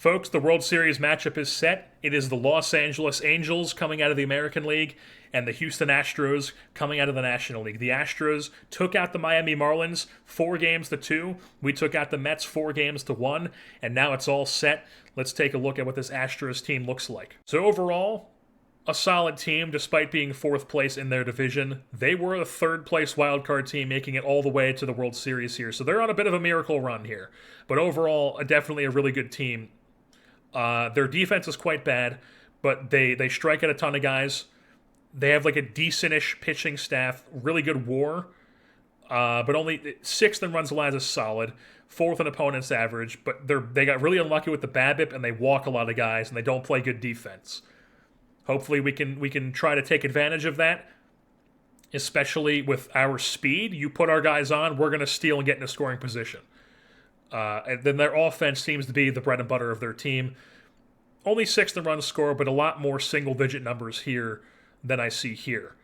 Folks, the World Series matchup is set. It is the Los Angeles Angels coming out of the American League and the Houston Astros coming out of the National League. The Astros took out the Miami Marlins 4-2. We took out the Mets 4-1, and now it's all set. Let's take a look at what this Astros team looks like. So overall, a solid team despite being fourth place in their division. They were a third place wildcard team making it all the way to the World Series here. So they're on a bit of a miracle run here. But overall, definitely a really good team. Their defense is quite bad, but they strike out a ton of guys. They have like a decent-ish pitching staff, really good WAR, but only sixth in runs allowed is solid, fourth in opponent's average. But they got really unlucky with the BABIP, and they walk a lot of guys, and they don't play good defense. Hopefully, we can try to take advantage of that, especially with our speed. You put our guys on, we're going to steal and get in a scoring position. And then their offense seems to be the bread and butter of their team. Only sixth in runs scored, but a lot more single-digit numbers here than I see here.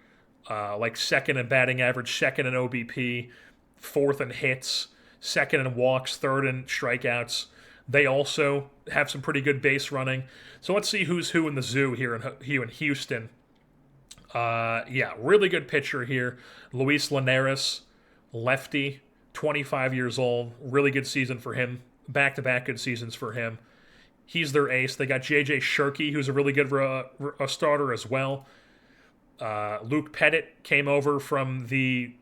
Like second in batting average, second in OBP, fourth in hits, second in walks, third in strikeouts. They also have some pretty good base running. So let's see who's who in the zoo here in Houston. Really good pitcher here. Luis Linares, lefty. 25 years old, really good season for him. Back-to-back good seasons for him. He's their ace. They got J.J. Shirky, who's a really good a starter as well. Luke Pettit came over from the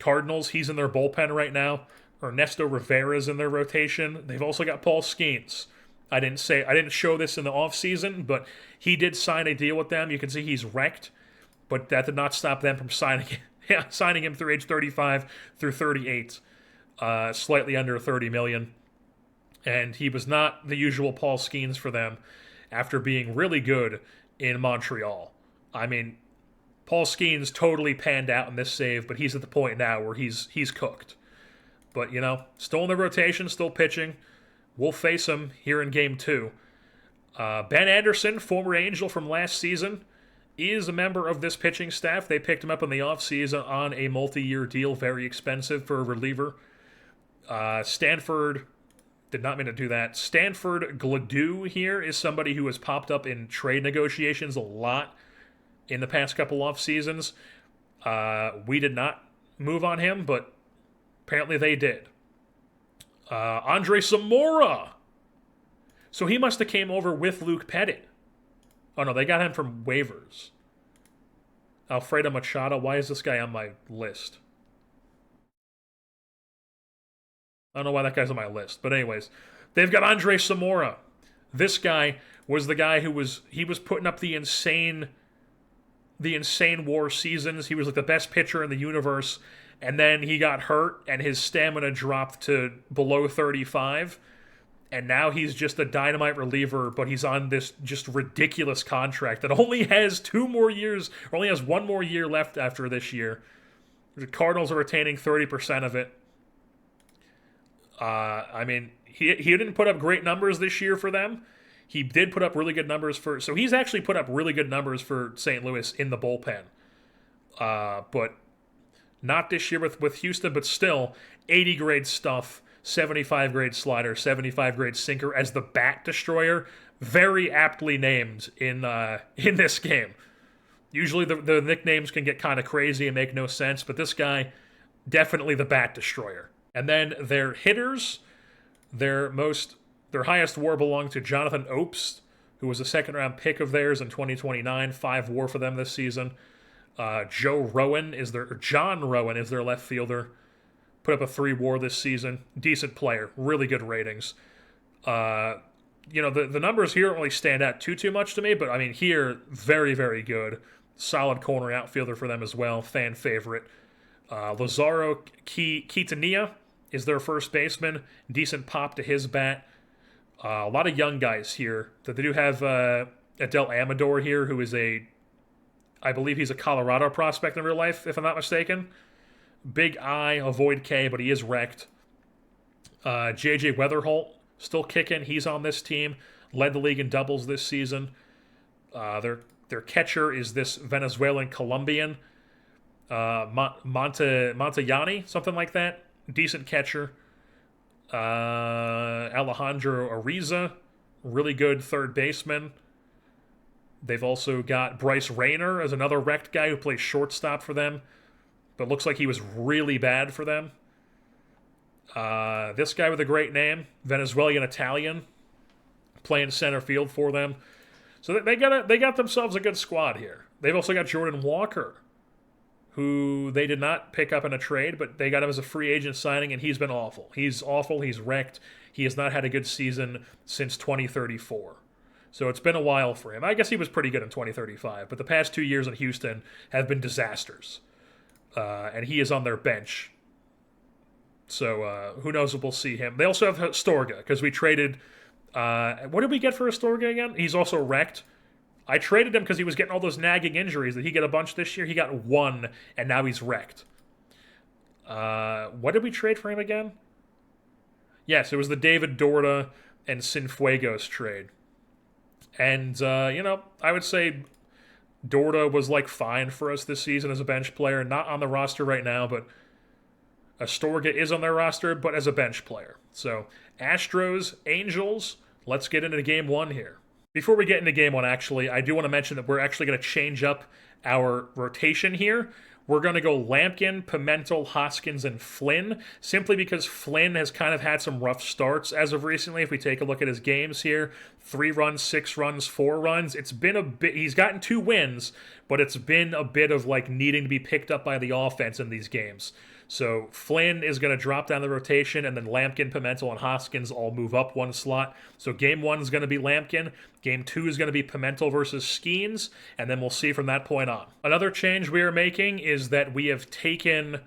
Cardinals. He's in their bullpen right now. Ernesto Rivera's in their rotation. They've also got Paul Skeens. I didn't show this in the offseason, but he did sign a deal with them. You can see he's wrecked, but that did not stop them from signing him through age 35 through 38. Slightly under $30 million. And he was not the usual Paul Skeens for them after being really good in Montreal. I mean, Paul Skeens totally panned out in this save, but he's at the point now where he's cooked. But, still in the rotation, still pitching. We'll face him here in Game 2. Ben Anderson, former Angel from last season, is a member of this pitching staff. They picked him up in the offseason on a multi-year deal, very expensive for a reliever. Stanford, did not mean to do that. Stanford Gladue here is somebody who has popped up in trade negotiations a lot in the past couple off seasons. We did not move on him, but apparently they did. Andre Zamora. So he must have came over with Luke Pettit. Oh no, they got him from waivers. Alfredo Machado, why is this guy on my list? I don't know why that guy's on my list. But anyways, they've got Andre Zamora. This guy was the guy who was putting up the insane WAR seasons. He was like the best pitcher in the universe. And then he got hurt and his stamina dropped to below 35. And now he's just a dynamite reliever, but he's on this just ridiculous contract that only has 2 more years, or only has 1 more year left after this year. The Cardinals are retaining 30% of it. He didn't put up great numbers this year for them. He did put up really good numbers so he's actually put up really good numbers for St. Louis in the bullpen. But not this year with Houston, but still 80 grade stuff, 75 grade slider, 75 grade sinker as the bat destroyer. Very aptly named in this game. Usually the nicknames can get kind of crazy and make no sense, but this guy, definitely the bat destroyer. And then their hitters, their highest WAR belonged to Jonathan Opes, who was a second-round pick of theirs in 2029, 5 WAR for them this season. John Rowan is their left fielder. Put up a 3 WAR this season. Decent player, really good ratings. The numbers here don't really stand out too much to me, but I mean here, very, very good. Solid corner outfielder for them as well, fan favorite. Lazaro Quintanilla is their first baseman. Decent pop to his bat. A lot of young guys here. They do have Adel Amador here, who is I believe he's a Colorado prospect in real life, if I'm not mistaken. Big I, avoid K, but he is wrecked. J.J. Weatherholt, still kicking. He's on this team. Led the league in doubles this season. Their catcher is this Venezuelan Colombian. Montayani, something like that. Decent catcher. Alejandro Ariza, really good third baseman. They've also got Bryce Rayner as another wrecked guy who plays shortstop for them, but looks like he was really bad for them. This guy with a great name, Venezuelan Italian, playing center field for them. So they got themselves a good squad here. They've also got Jordan Walker, who they did not pick up in a trade, but they got him as a free agent signing, and he's been awful. He's awful. He's wrecked. He has not had a good season since 2034. So it's been a while for him. I guess he was pretty good in 2035, but the past 2 years in Houston have been disasters. And he is on their bench. So who knows if we'll see him. They also have Astorga, because we traded... what did we get for Astorga again? He's also wrecked. I traded him because he was getting all those nagging injuries. Did he get a bunch this year? He got one, and now he's wrecked. What did we trade for him again? Yes, it was the David Dorta and Cienfuegos trade. And, I would say Dorta was, fine for us this season as a bench player. Not on the roster right now, but Astorga is on their roster, but as a bench player. So, Astros, Angels, let's get into game one here. Before we get into game one, actually, I do want to mention that we're actually going to change up our rotation here. We're going to go Lampkin, Pimentel, Hoskins, and Flynn, simply because Flynn has kind of had some rough starts as of recently. If we take a look at his games here, 3 runs, 6 runs, 4 runs. It's been a bit, he's gotten 2 wins, but it's been a bit of needing to be picked up by the offense in these games. So Flynn is going to drop down the rotation, and then Lampkin, Pimentel, and Hoskins all move up 1 slot. So game 1 is going to be Lampkin. Game 2 is going to be Pimentel versus Skeens, and then we'll see from that point on. Another change we are making is that we have taken,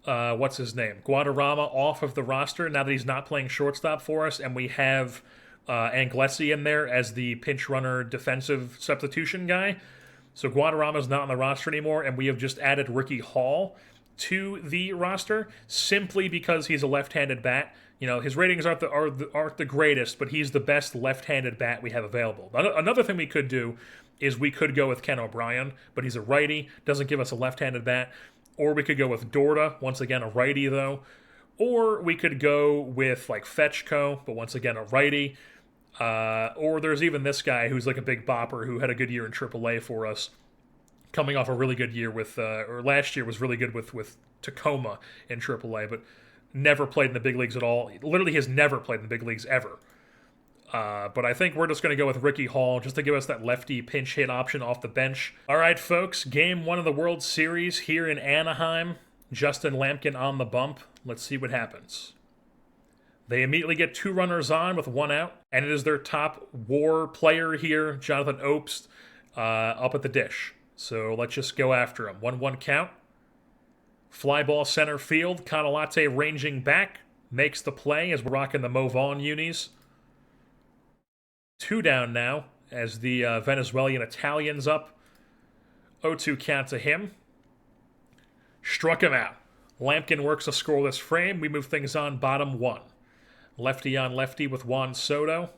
Guadarrama off of the roster now that he's not playing shortstop for us, and we have Anglesi in there as the pinch runner defensive substitution guy. So Guadarrama's not on the roster anymore, and we have just added Ricky Hall to the roster simply because he's a left-handed bat. His ratings aren't the greatest, but he's the best left-handed bat we have available. Another thing we could do is we could go with Ken O'Brien, but he's a righty, doesn't give us a left-handed bat. Or we could go with Dorta, once again a righty though. Or we could go with Fetchko, but once again a righty. Or there's even this guy who's a big bopper who had a good year in AAA for us, coming off a really good year with, or last year was really good with Tacoma in AAA, but never played in the big leagues at all. Literally has never played in the big leagues ever. But I think we're just going to go with Ricky Hall just to give us that lefty pinch hit option off the bench. All right, folks, game 1 of the World Series here in Anaheim. Justin Lampkin on the bump. Let's see what happens. They immediately get 2 runners on with 1 out, and it is their top WAR player here, Jonathan Obst, up at the dish. So let's just go after him. 1-1 count. Fly ball center field. Canalate ranging back. Makes the play as we're rocking the Mo Vaughn unis. 2 down now as the Venezuelan Italian's up. 0-2 count to him. Struck him out. Lampkin works a scoreless frame. We move things on bottom 1. Lefty on lefty with Juan Soto.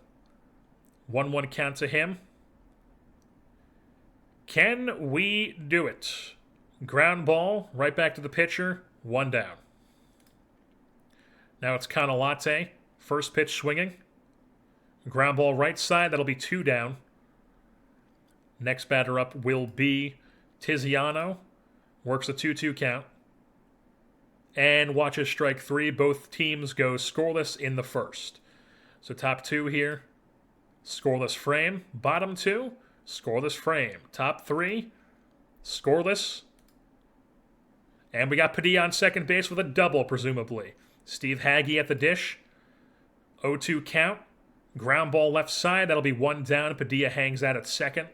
1-1 count to him. Can we do it? Ground ball, right back to the pitcher, 1 down. Now it's Canalate, first pitch swinging. Ground ball right side, that'll be 2 down. Next batter up will be Tiziano, works a 2-2 count. And watches strike 3, both teams go scoreless in the first. So top 2 here, scoreless frame. Bottom 2, scoreless frame. Top 3, scoreless. And we got Padilla on second base with a double, presumably. Steve Hagge at the dish. 0-2 count. Ground ball left side. That'll be 1 down. Padilla hangs out at second.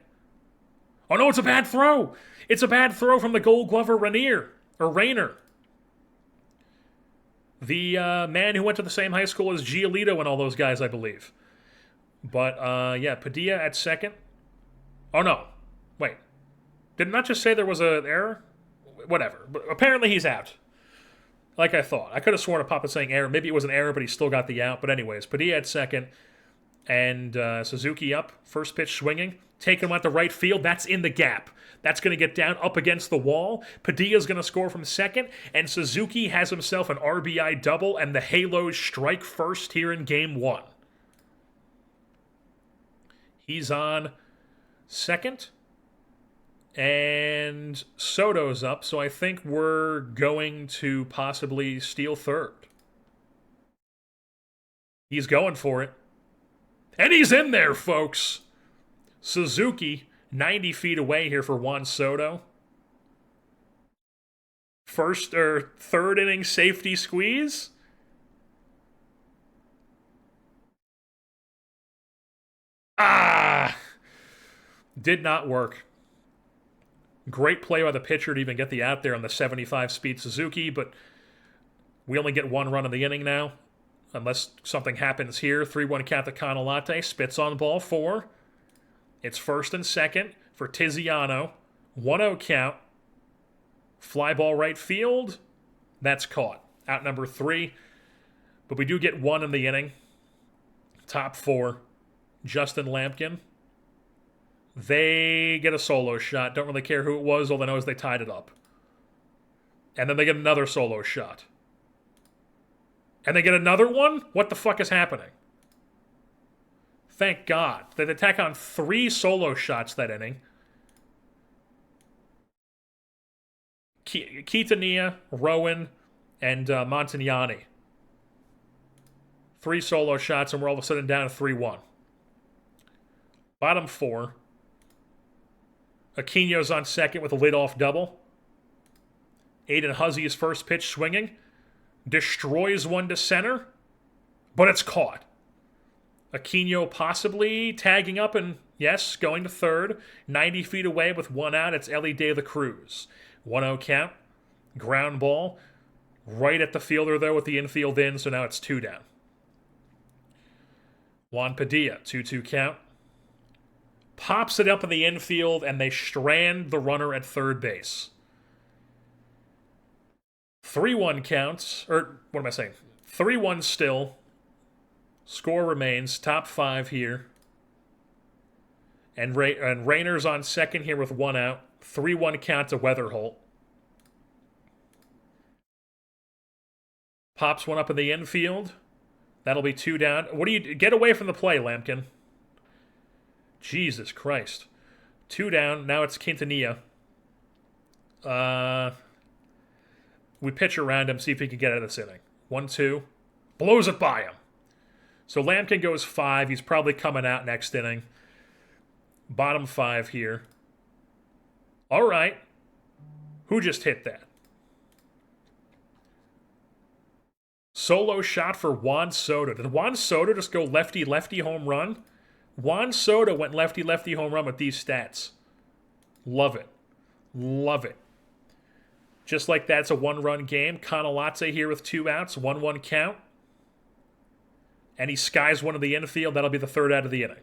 Oh, no, it's a bad throw. It's a bad throw from the Gold Glover Rayner. The man who went to the same high school as Giolito and all those guys, I believe. But, Padilla at second. Oh, no. Wait. Did it not just say there was an error? Whatever. But apparently he's out. Like I thought. I could have sworn a pop was saying error. Maybe it was an error, but he still got the out. But anyways, Padilla at second. And Suzuki up. First pitch swinging. Taking him out the right field. That's in the gap. That's going to get down up against the wall. Padilla's going to score from second. And Suzuki has himself an RBI double. And the Halos strike first here in game 1. He's on second. And Soto's up, so I think we're going to possibly steal third. He's going for it. And he's in there, folks. Suzuki, 90 feet away here for Juan Soto. Third inning safety squeeze. Did not work. Great play by the pitcher to even get the out there on the 75-speed Suzuki, but we only get one run in the inning now, unless something happens here. 3-1 count to Canalate, spits on ball 4. It's first and second for Tiziano. 1-0 count. Fly ball right field. That's caught. Out number 3. But we do get one in the inning. Top 4. Justin Lampkin. They get a solo shot. Don't really care who it was. All they know is they tied it up. And then they get another solo shot. And they get another one? What the fuck is happening? Thank God. They attack on 3 solo shots that inning. Quintanilla, Rowan, and Montagnani. 3 solo shots, and we're all of a sudden down to 3-1. Bottom 4. Aquino's on second with a leadoff double. Aiden Huzzy's first pitch swinging. Destroys one to center, but it's caught. Aquino possibly tagging up and, yes, going to third. 90 feet away with one out. It's Ellie De La Cruz. 1-0 count. Ground ball. Right at the fielder, though, with the infield in, so now it's 2 down. Juan Padilla, 2-2 count. Pops it up in the infield, and they strand the runner at third base. 3-1 counts, or what am I saying? 3-1 still. Score remains. Top 5 here. And Rayner's on second here with 1 out. 3-1 count to Weatherholt. Pops one up in the infield. That'll be 2 down. What do you... Get away from the play, Lampkin. Jesus Christ. 2 down. Now it's Quintanilla. We pitch around him, see if he can get out of this inning. 1-2. Blows it by him. So Lampkin goes 5. He's probably coming out next inning. Bottom 5 here. All right. Who just hit that? Solo shot for Juan Soto. Did Juan Soto just go lefty-lefty home run? Juan Soto went lefty-lefty home run with these stats. Love it. Love it. Just like that, it's a 1-run game. Canalate here with 2 outs. 1-1 count. And he skies one in the infield. That'll be the 3rd out of the inning.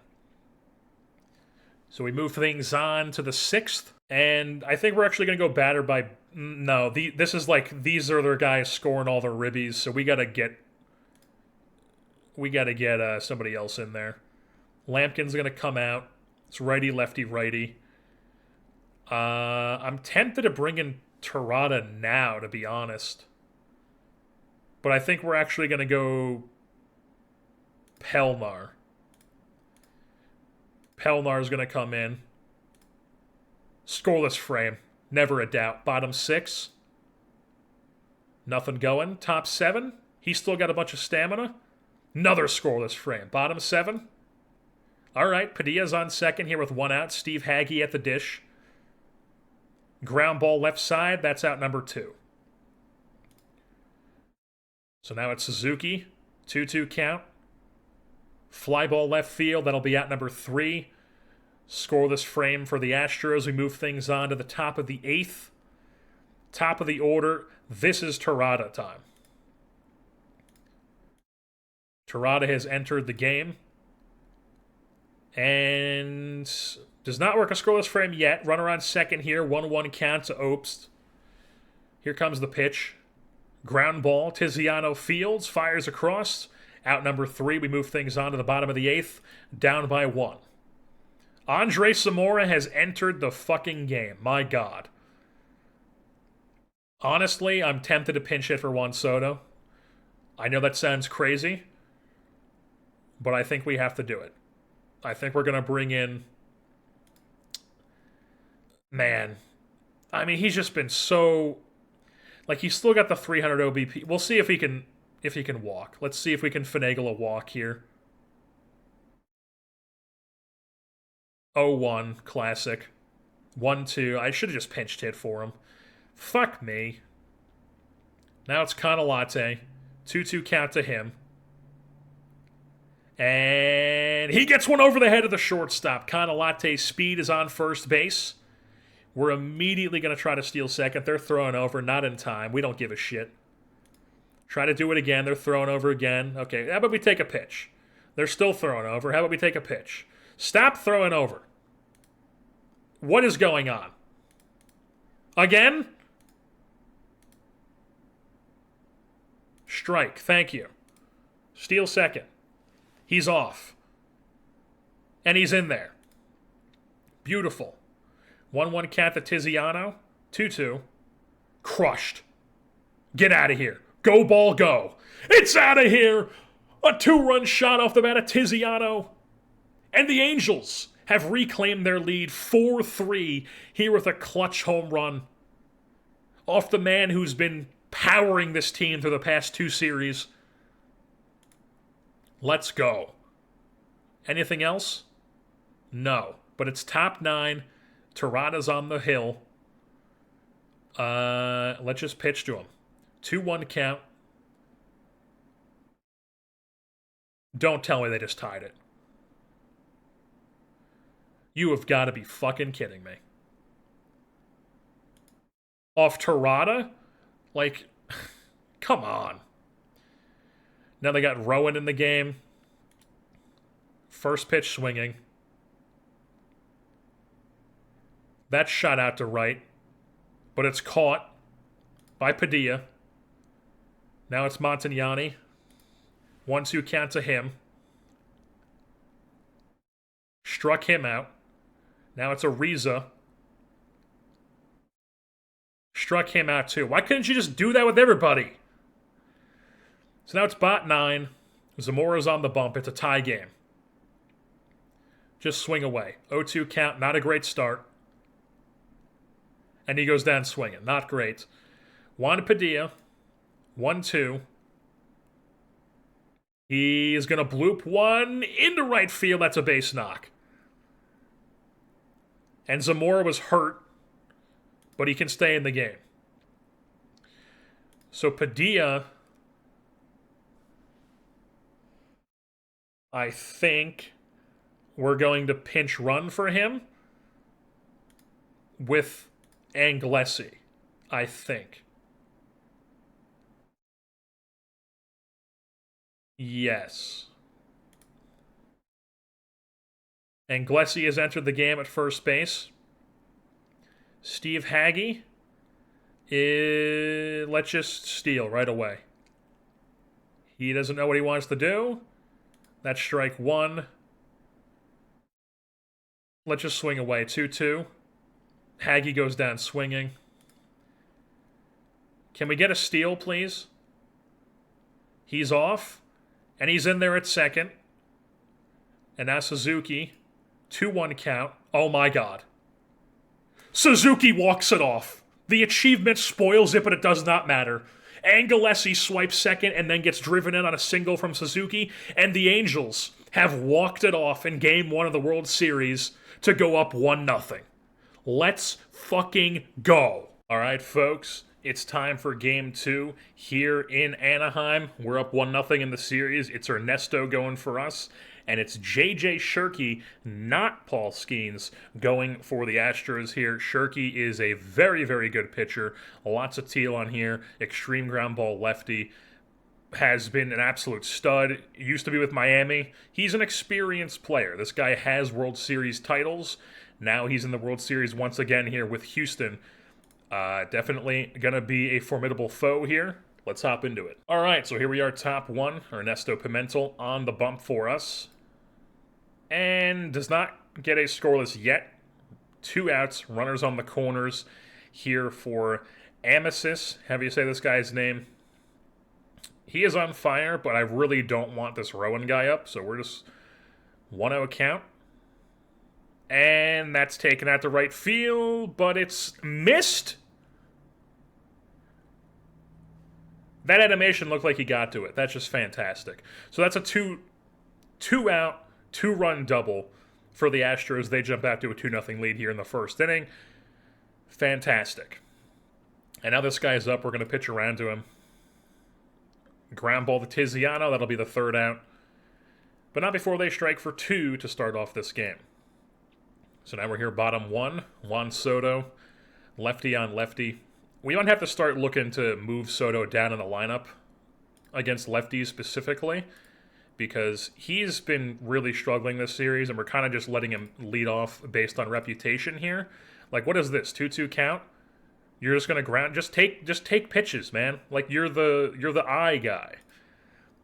So we move things on to the 6th. And I think we're actually going to go batter by... No, this is like... These are their guys scoring all their ribbies. So we got to get... somebody else in there. Lampkin's going to come out. It's righty, lefty, righty. I'm tempted to bring in Terada now, to be honest. But I think we're actually going to go Pelnar. Pelnar's going to come in. Scoreless frame. Never a doubt. Bottom 6. Nothing going. Top 7. He's still got a bunch of stamina. Another scoreless frame. Bottom 7. All right, Padilla's on second here with 1 out. Steve Hagge at the dish. Ground ball left side. That's out number 2. So now it's Suzuki. 2-2 count. Fly ball left field. That'll be out number 3. Scoreless frame for the Astros. We move things on to the top of the 8th. Top of the order. This is Terada time. Terada has entered the game. And does not work a scoreless frame yet. Runner on second here. 1-1 count to Obst. Here comes the pitch. Ground ball. Tiziano fields. Fires across. Out number 3. We move things on to the bottom of the 8th. Down by 1. Andre Zamora has entered the fucking game. My God. Honestly, I'm tempted to pinch hit for Juan Soto. I know that sounds crazy, but I think we have to do it. I think we're going to bring in... Man. I mean, he's just been so... Like, he's still got the 300 OBP. We'll see if he can walk. Let's see if we can finagle a walk here. 0-1, classic. 1-2. I should have just pinched hit for him. Fuck me. Now it's Canalate. 2-2 count to him. And he gets one over the head of the shortstop. Canalate's speed is on first base. We're immediately going to try to steal second. They're throwing over, not in time. We don't give a shit. Try to do it again. They're throwing over again. Okay, how about we take a pitch? They're still throwing over. How about we take a pitch? Stop throwing over. What is going on? Again? Strike. Thank you. Steal second. He's off. And he's in there. Beautiful. 1-1 count to Tiziano. 2-2. Crushed. Get out of here. Go ball, go. It's out of here. A 2-run shot off the bat of Tiziano. And the Angels have reclaimed their lead 4-3 here with a clutch home run off the man who's been powering this team through the past 2 series. Let's go. Anything else? No. But it's top 9. Terrada's on the hill. Let's just pitch to him. 2-1 count. Don't tell me they just tied it. You have got to be fucking kidding me. Off Terrada? Like, come on. Now they got Rowan in the game. First pitch swinging. That's shot out to right. But it's caught by Padilla. Now it's Montagnani. 1-2 count to him. Struck him out. Now it's Ariza. Struck him out too. Why couldn't you just do that with everybody? So now it's bot 9. Zamora's on the bump. It's a tie game. Just swing away. 0-2 count. Not a great start. And he goes down swinging. Not great. Juan Padilla. 1-2. He is going to bloop one into right field. That's a base knock. And Zamora was hurt, but he can stay in the game. So Padilla, I think we're going to pinch run for him with Anglesi, I think. Yes. Anglesi has entered the game at first base. Steve Hagge, let's just steal right away. He doesn't know what he wants to do. That's strike 1. Let's just swing away. 2-2. Hagge goes down swinging. Can we get a steal, please? He's off. And he's in there at second. And now Suzuki. 2-1 count. Oh my god. Suzuki walks it off. The achievement spoils it, but it does not matter. Anglesi swipes second and then gets driven in on a single from Suzuki. And the Angels have walked it off in Game 1 of the World Series to go up 1-0. Let's fucking go. All right, folks. It's time for Game 2 here in Anaheim. We're up 1-0 in the series. It's Ernesto going for us. And it's J.J. Shirky, not Paul Skeens, going for the Astros here. Shirky is a very, very good pitcher. Lots of teal on here. Extreme ground ball lefty. Has been an absolute stud. Used to be with Miami. He's an experienced player. This guy has World Series titles. Now he's in the World Series once again here with Houston. Definitely going to be a formidable foe here. Let's hop into it. All right, so here we are, top 1. Ernesto Pimentel on the bump for us. And does not get a scoreless yet. 2 outs, runners on the corners here for Amasis. Have you say this guy's name? He is on fire, but I really don't want this Rowan guy up, so we're just 1-0 count. And that's taken out to right field, but it's missed. That animation looked like he got to it. That's just fantastic. So that's a two-out, two-run double for the Astros. They jump out to a 2-0 lead here in the first inning. Fantastic. And now this guy's up. We're going to pitch around to him. Ground ball to Tiziano. That'll be the third out. But not before they strike for 2 to start off this game. So now we're here bottom 1. Juan Soto. Lefty on lefty. We might have to start looking to move Soto down in the lineup against lefties specifically, because he's been really struggling this series, and we're kind of just letting him lead off based on reputation here. Like, what is this? 2-2 count? You're just gonna ground? Just take pitches, man. Like, you're the eye guy.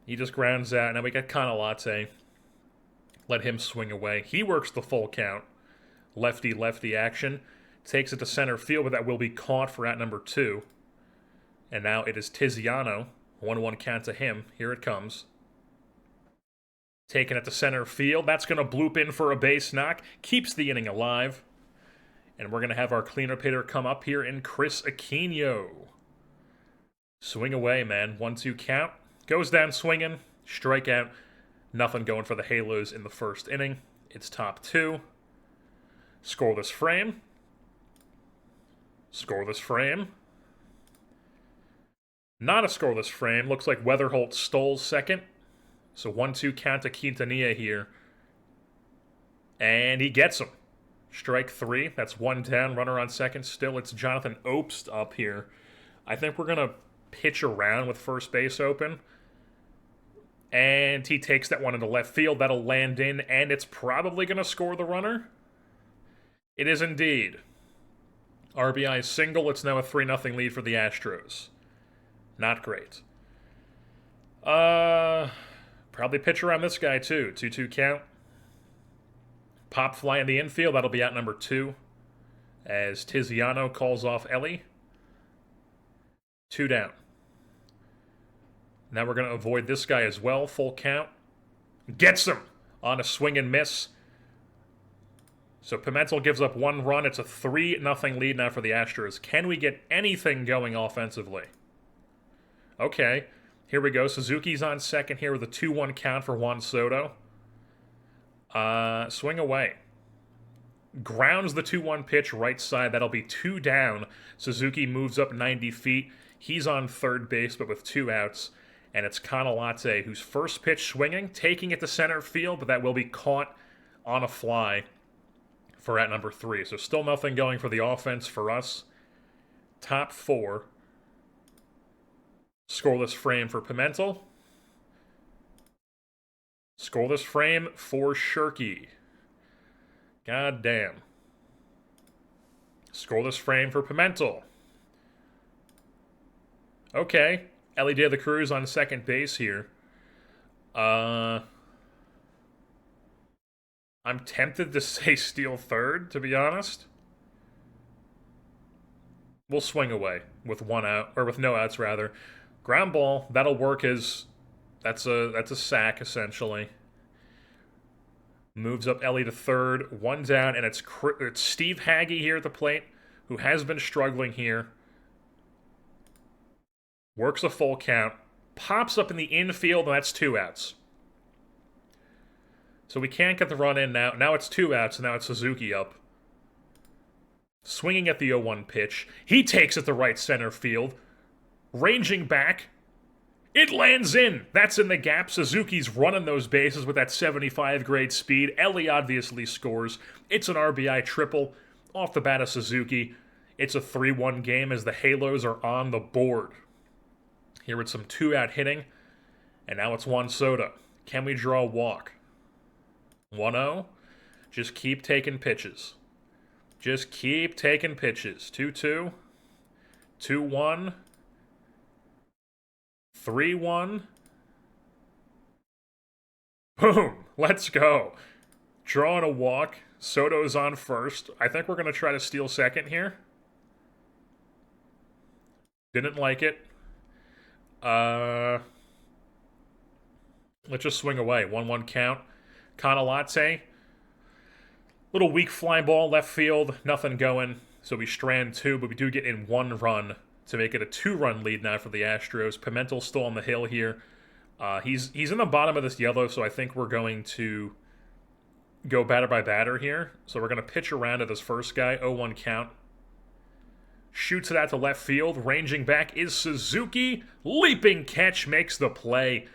He just grounds out. Now we got Canalate. Let him swing away. He works the full count. Lefty action. Takes it to center field, but that will be caught for out number 2. And now it is Tiziano. 1-1 count to him. Here it comes. Taking it to center field. That's going to bloop in for a base knock. Keeps the inning alive. And we're going to have our cleanup hitter come up here in Chris Aquino. Swing away, man. 1-2 count. Goes down swinging. Strikeout. Nothing going for the Halos in the first inning. It's top 2. Scoreless frame. Scoreless frame. Not a scoreless frame. Looks like Weatherholt stole second. So 1-2 count to Quintanilla here. And he gets him. Strike 3. That's 1 down. Runner on second. Still, it's Jonathan Obst up here. I think we're going to pitch around with first base open. And he takes that one into left field. That'll land in, and it's probably going to score the runner. It is indeed. RBI single. It's now a 3-0 lead for the Astros. Not great. Probably pitch around this guy, too. 2-2 count. Pop fly in the infield. That'll be out number 2. As Tiziano calls off Ellie. 2 down. Now we're going to avoid this guy as well. Full count. Gets him on a swing and miss. So Pimentel gives up 1 run. It's a 3-0 lead now for the Astros. Can we get anything going offensively? Okay. Here we go. Suzuki's on second here with a 2-1 count for Juan Soto. Swing away. Grounds the 2-1 pitch right side. That'll be 2 down. Suzuki moves up 90 feet. He's on third base, but with 2 outs. And it's Canalate, who's first pitch swinging, taking it to center field, but that will be caught on a fly for at number 3. So still nothing going for the offense for us. Top 4. Scoreless frame for Pimentel. Scoreless frame for Shirky. God damn. Scoreless frame for Pimentel. Okay. Ellie De La Cruz on second base here. I'm tempted to say steal third, to be honest. We'll swing away with 1 out, or with no outs rather. Ground ball, that'll work as that's a sack essentially. Moves up Ellie to third, 1 down, and it's Steve Hagge here at the plate, who has been struggling here. Works a full count, pops up in the infield, and that's 2 outs. So we can't get the run in now. Now it's 2 outs, and now it's Suzuki up. Swinging at the 0-1 pitch. He takes it to right center field. Ranging back. It lands in. That's in the gap. Suzuki's running those bases with that 75 grade speed. Ellie obviously scores. It's an RBI triple off the bat of Suzuki. It's a 3-1 game as the Halos are on the board. Here with some 2-out hitting. And now it's Juan Soto. Can we draw a walk? 1-0. Just keep taking pitches. Just keep taking pitches. 2-2. 2-1. 3-1. Boom. Let's go. Drawing a walk. Soto's on first. I think we're going to try to steal second here. Didn't like it. Let's just swing away. 1-1 count. Canalate. Little weak fly ball left field, nothing going. So we strand 2, but we do get in 1 run to make it a 2-run lead now for the Astros. Pimentel's still on the hill here. He's in the bottom of this yellow, so I think we're going to go batter by batter here. So we're going to pitch around to this first guy, 0-1 count. Shoots it out to left field. Ranging back is Suzuki. Leaping catch makes the play.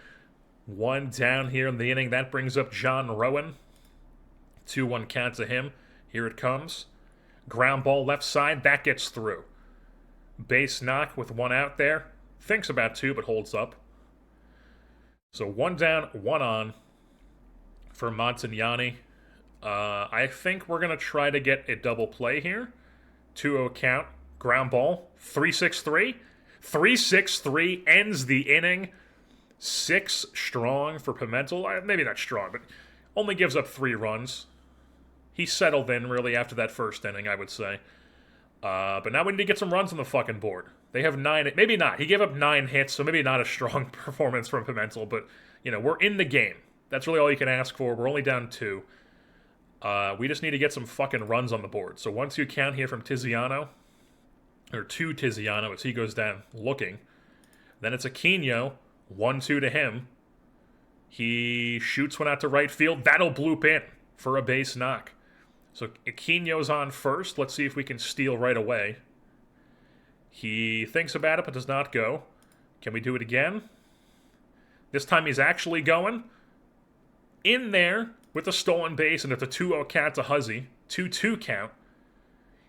1 down here in the inning. That brings up John Rowan. 2-1 count to him. Here it comes. Ground ball left side. That gets through. Base knock with 1 out there. Thinks about 2, but holds up. So 1 down, 1 on for Montagnani. I think we're going to try to get a double play here. 2-0 count. Ground ball. 3-6-3. 3-6-3 ends the inning. 6 strong for Pimentel. Maybe not strong, but only gives up 3 runs. He settled in, really, after that first inning, I would say. But now we need to get some runs on the fucking board. They have 9... Maybe not. He gave up 9 hits, so maybe not a strong performance from Pimentel. But, we're in the game. That's really all you can ask for. We're only down 2. We just need to get some fucking runs on the board. So 1-2 count here from Tiziano. Or to Tiziano as he goes down looking. Then it's Aquino. 1-2 to him. He shoots one out to right field. That'll bloop in for a base knock. So Aquino's on first. Let's see if we can steal right away. He thinks about it but does not go. Can we do it again? This time he's actually going. In there with a stolen base, and it's a 2-0 count to Huzzy. 2-2 count.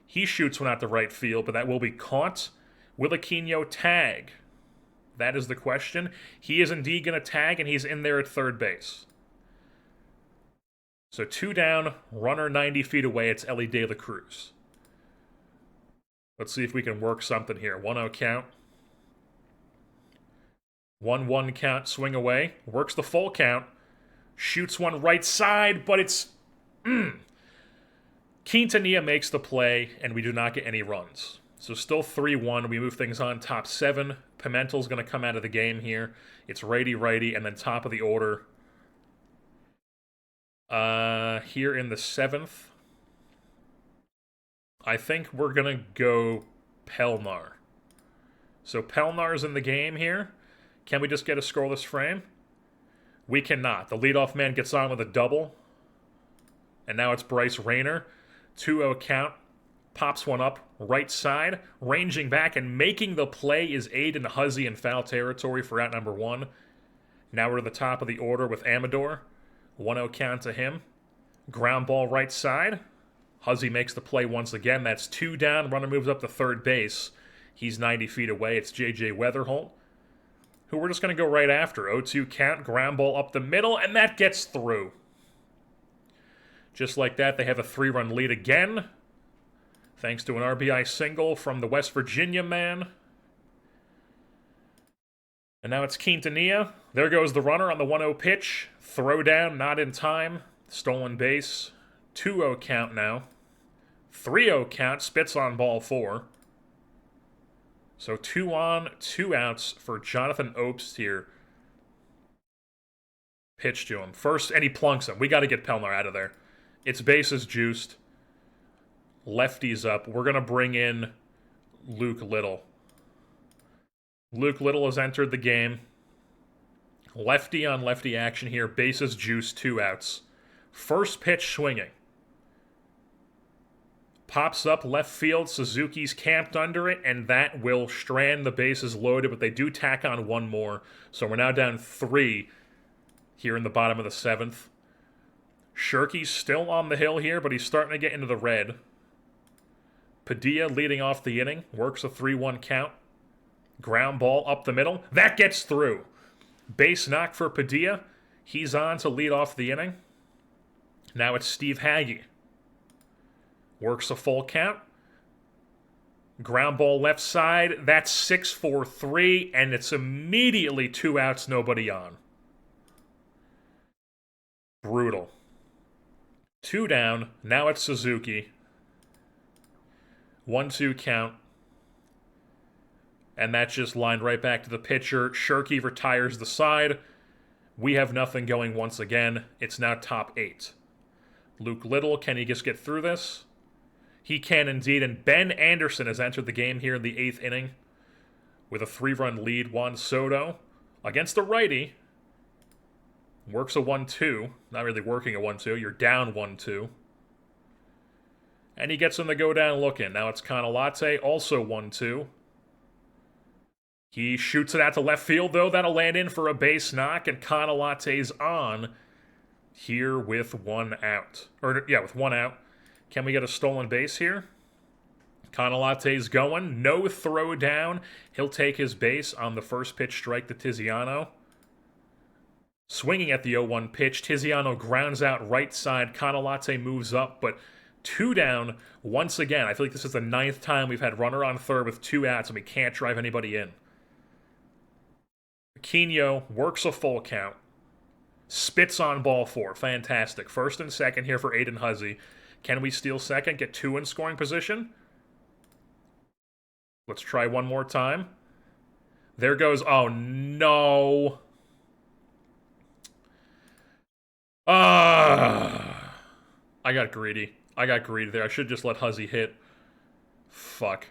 He shoots one out to right field, but that will be caught. Will Aquino tag? That is the question. He is indeed going to tag, and he's in there at third base. So 2 down, runner 90 feet away. It's Ellie De La Cruz. Let's see if we can work something here. 1-0 count. 1-1 count, swing away. Works the full count. Shoots one right side, but it's... Quintanilla makes the play, and we do not get any runs. So still 3-1. We move things on. Top 7. Pimentel's going to come out of the game here. It's righty-righty, and then top of the order. Here in the 7th, I think we're going to go Pelnar. So Pelnar's in the game here. Can we just get a scoreless frame? We cannot. The leadoff man gets on with a double. And now it's Bryce Rayner. 2-0 count. Pops one up. Right side. Ranging back and making the play is Aiden Huzzy in foul territory for out number 1. Now we're at the top of the order with Amador. 1-0 count to him. Ground ball right side. Huzzy makes the play once again. That's 2 down. Runner moves up to third base. He's 90 feet away. It's J.J. Weatherholt, who we're just going to go right after. 0-2 count. Ground ball up the middle, and that gets through. Just like that, they have a 3-run lead again, thanks to an RBI single from the West Virginia man. And now it's Quintanilla. There goes the runner on the 1-0 pitch. Throw down, not in time. Stolen base. 2-0 count now. 3-0 count, spits on ball 4. So 2 on, 2 outs for Jonathan Obst here. Pitch to him. First, and he plunks him. We got to get Pelnar out of there. It's bases juiced. Lefties up. We're going to bring in Luke Little. Luke Little has entered the game. Lefty on lefty action here. Bases juiced, 2 outs. First pitch swinging. Pops up left field. Suzuki's camped under it, and that will strand the bases loaded, but they do tack on 1 more. So we're now down 3 here in the bottom of the 7th. Shirky's still on the hill here, but he's starting to get into the red. Padilla leading off the inning. Works a 3-1 count. Ground ball up the middle. That gets through. Base knock for Padilla. He's on to lead off the inning. Now it's Steve Hagge. Works a full count. Ground ball left side. That's 6-4-3, and it's immediately 2 outs, nobody on. Brutal. 2 down. Now it's Suzuki. 1-2 count. And that's just lined right back to the pitcher. Shirky retires the side. We have nothing going once again. It's now top 8. Luke Little, can he just get through this? He can indeed, and Ben Anderson has entered the game here in the 8th inning with a 3-run lead. Juan Soto against a righty. Works a 1-2. Not really working a 1-2. You're down 1-2. And he gets him to go down looking. Now it's Canalate, also 1-2. He shoots it out to left field, though. That'll land in for a base knock, and Canalate's on here with 1 out. Or, yeah, with 1 out. Can we get a stolen base here? Canalate's going. No throw down. He'll take his base on the first pitch strike to Tiziano. Swinging at the 0-1 pitch. Tiziano grounds out right side. Canalate moves up, but 2 down once again. I feel like this is the 9th time we've had runner on third with 2 outs and we can't drive anybody in. Aquino works a full count. Spits on ball 4. Fantastic. First and second here for Aiden Huzzy. Can we steal second? Get 2 in scoring position? Let's try one more time. There goes... Oh, no. I got greedy. I got greedy there. I should just let Huzzy hit. Fuck.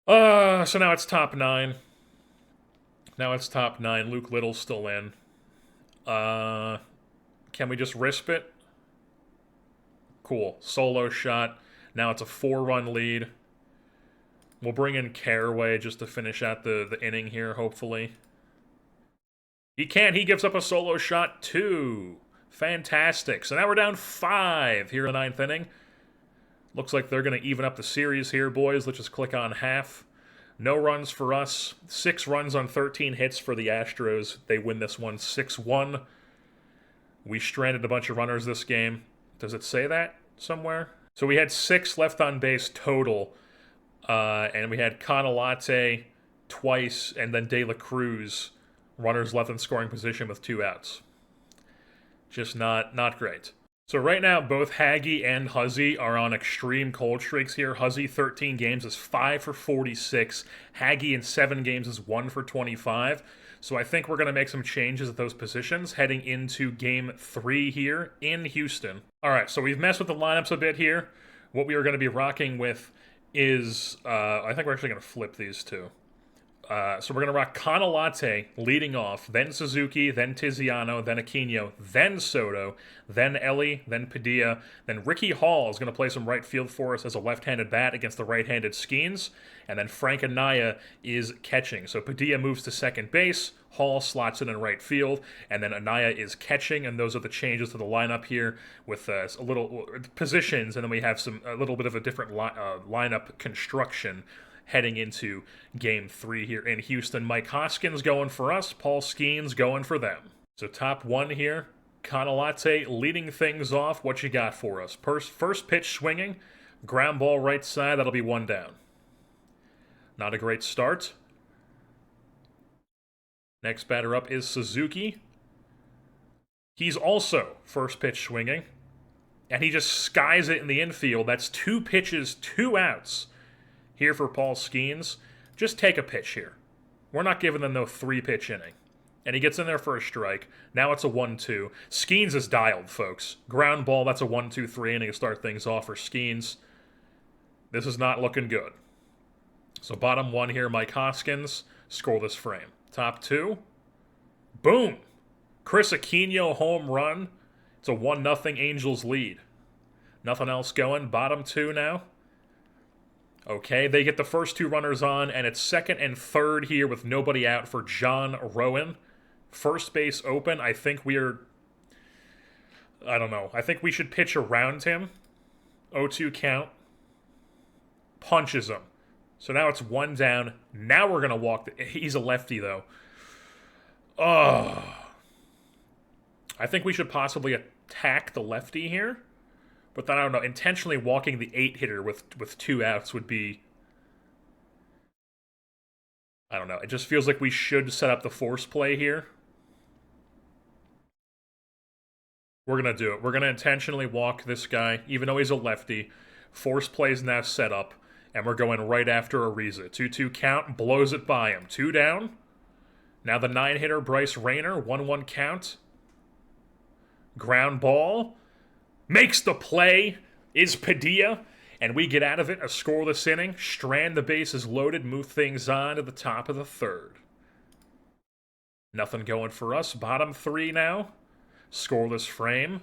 So now it's top 9. Now it's top 9. Luke Little's still in. Can we just risp it? Cool. Solo shot. Now it's a 4-run lead. We'll bring in Caraway just to finish out the inning here, hopefully. He can't. He gives up a solo shot, too. Fantastic. So now we're down 5 here in the 9th inning. Looks like they're going to even up the series here, boys. Let's just click on half. No runs for us. 6 runs on 13 hits for the Astros. They win this one 6-1. We stranded a bunch of runners this game. Does it say that somewhere? So we had 6 left on base total. And we had Canalate twice and then De La Cruz, runners left in scoring position with 2 outs. Just not great. So right now, both Haggy and Huzzy are on extreme cold streaks here. Huzzy, 13 games, is 5 for 46. Haggy in 7 games is 1 for 25. So I think we're going to make some changes at those positions heading into Game 3 here in Houston. All right, so we've messed with the lineups a bit here. What we are going to be rocking with is, I think we're actually going to flip these two. So we're going to rock Canalate leading off, then Suzuki, then Tiziano, then Aquino, then Soto, then Ellie, then Padilla, then Ricky Hall is going to play some right field for us as a left-handed bat against the right-handed Skeens, and then Frank Anaya is catching. So Padilla moves to second base, Hall slots in right field, and then Anaya is catching, and those are the changes to the lineup here with a little positions, and then we have a little bit of a different lineup construction heading into Game 3 here in Houston. Mike Hoskins going for us, Paul Skeens going for them. So top 1 here, Canalate leading things off. What you got for us? First pitch swinging, ground ball right side, that'll be 1 down. Not a great start. Next batter up is Suzuki. He's also first pitch swinging, and he just skies it in the infield. That's 2 pitches, 2 outs. Here for Paul Skeens, just take a pitch here. We're not giving them no 3-pitch inning. And he gets in there for a strike. Now it's a 1-2. Skeens is dialed, folks. Ground ball, that's a 1-2-3 inning to start things off for Skeens. This is not looking good. So bottom 1 here, Mike Hoskins, scoreless frame. Top 2, boom! Chris Aquino home run. It's a 1-0 Angels lead. Nothing else going. Bottom 2 now. Okay, they get the first 2 runners on, and it's second and third here with nobody out for John Rowan. First base open. I think I don't know. I think we should pitch around him. 0-2 count. Punches him. So now it's 1 down. Now we're going to walk. He's a lefty, though. Oh. I think we should possibly attack the lefty here. But then, I don't know, intentionally walking the 8-hitter with 2 outs would be... I don't know. It just feels like we should set up the force play here. We're going to do it. We're going to intentionally walk this guy, even though he's a lefty. Force play is now set up, and we're going right after Ariza. 2-2 count, blows it by him. 2 down. Now the 9-hitter, Bryce Rayner, 1-1 count. Ground ball. Makes the play. Is Padilla. And we get out of it a scoreless inning. Strand the bases loaded. Move things on to the top of the third. Nothing going for us. Bottom three now. Scoreless frame.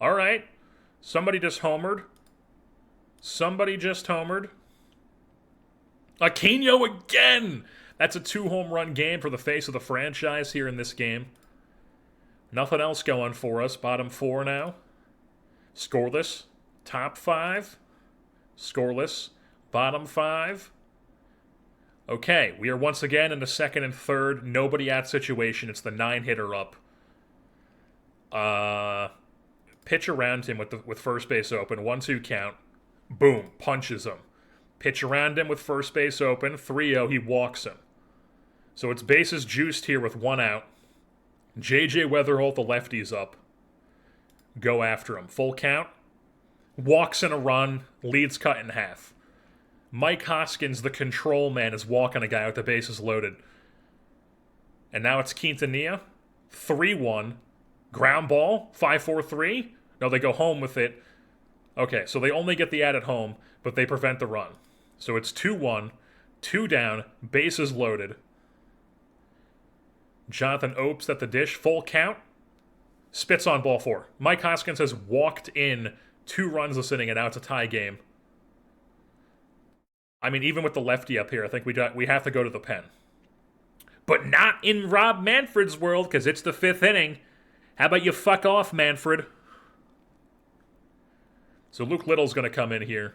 All right. Somebody just homered. Aquino again! That's a 2-home run game for the face of the franchise here in this game. Nothing else going for us. Bottom four now. Scoreless. Top five. Scoreless. Bottom five. Okay, we are once again in the second and third. Nobody out situation. It's the 9-hitter up. Pitch around him with first base open. 1-2 count. Boom. Punches him. Pitch around him with first base open. 3-0. He walks him. So it's bases juiced here with 1 out. J.J. Weatherholt, the lefty's up. Go after him. Full count. Walks in a run. Lead's cut in half. Mike Hoskins, the control man, is walking a guy with the bases loaded. And now it's Quintanilla. 3-1. Ground ball. 5-4-3. No, they go home with it. Okay, so they only get the out at home, but they prevent the run. So it's 2-1. 2 down. Bases loaded. Jonathan Opes at the dish. Full count. Spits on ball 4. Mike Hoskins has walked in 2 runs this inning, and now it's a tie game. I mean, even with the lefty up here, I think we have to go to the pen. But not in Rob Manfred's world, because it's the 5th inning. How about you fuck off, Manfred? So Luke Little's going to come in here.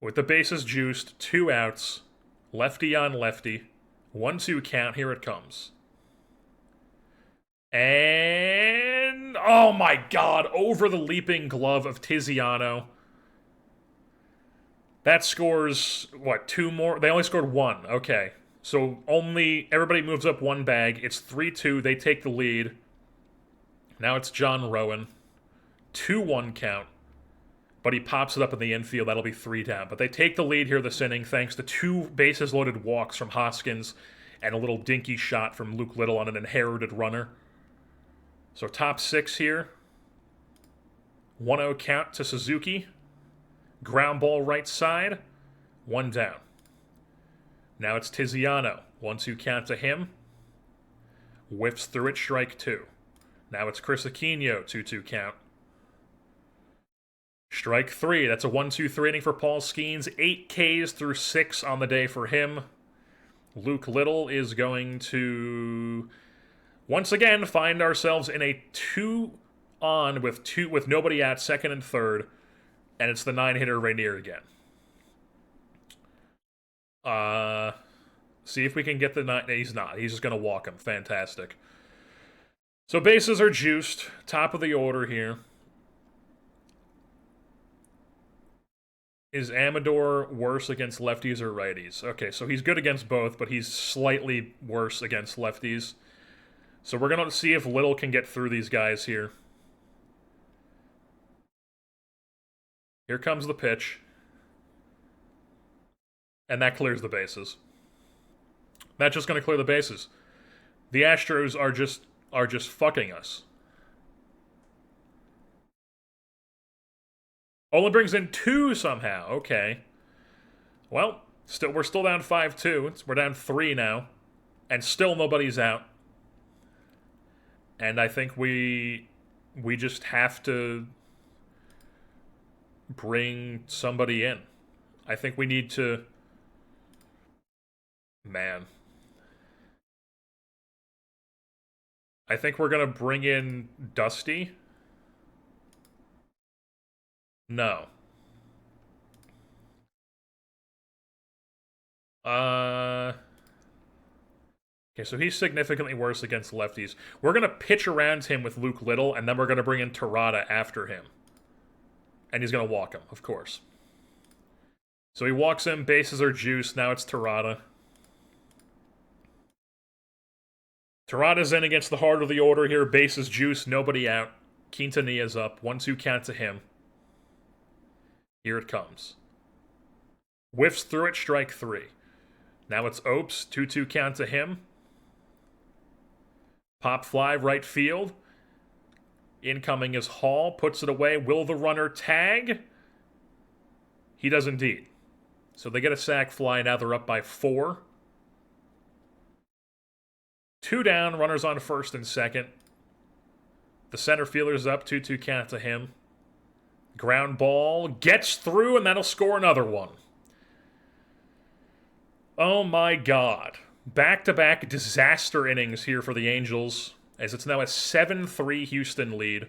With the bases juiced, 2 outs. Lefty on lefty. 1-2 count. Here it comes. And... oh my god! Over the leaping glove of Tiziano. That scores, what, 2 more? They only scored 1. Okay. So everybody moves up 1 bag. It's 3-2. They take the lead. Now it's John Rowan. 2-1 count. But he pops it up in the infield. That'll be 3 down. But they take the lead here this inning thanks to 2 bases-loaded walks from Hoskins and a little dinky shot from Luke Little on an inherited runner. So top 6 here. 1-0 count to Suzuki. Ground ball right side. 1 down. Now it's Tiziano. 1-2 count to him. Whiffs through it, strike 2. Now it's Chris Aquino. 2-2 count. Strike 3. That's a 1-2-3 inning for Paul Skeens. 8 Ks through 6 on the day for him. Luke Little is going to once again find ourselves in a 2-on with nobody at second and third, and it's the 9-hitter Rainier again. See if we can get the 9. He's not. He's just going to walk him. Fantastic. So bases are juiced. Top of the order here. Is Amador worse against lefties or righties? Okay, so he's good against both, but he's slightly worse against lefties. So we're going to see if Little can get through these guys here. Here comes the pitch. And that clears the bases. That's just going to clear the bases. The Astros are just fucking us. Only brings in 2 somehow. Okay. Well, we're still down 5-2. We're down 3 now. And still nobody's out. And I think we just have to bring somebody in. I think we need to... man. I think we're going to bring in Dusty. No. Okay, so he's significantly worse against lefties. We're going to pitch around him with Luke Little, and then we're going to bring in Terada after him. And he's going to walk him, of course. So he walks him, bases are juiced, now it's Terada. Terada's in against the heart of the order here, bases juiced, nobody out. Quintanilla's up, 1-2 count to him. Here it comes. Whiffs through it, strike 3. Now it's Opes, 2-2 count to him. Pop fly, right field. Incoming is Hall, puts it away. Will the runner tag? He does indeed. So they get a sac fly, now they're up by 4. 2 down, runners on first and second. The center fielder's up, 2-2 count to him. Ground ball, gets through, and that'll score another one. Oh my god. Back-to-back disaster innings here for the Angels, as it's now a 7-3 Houston lead.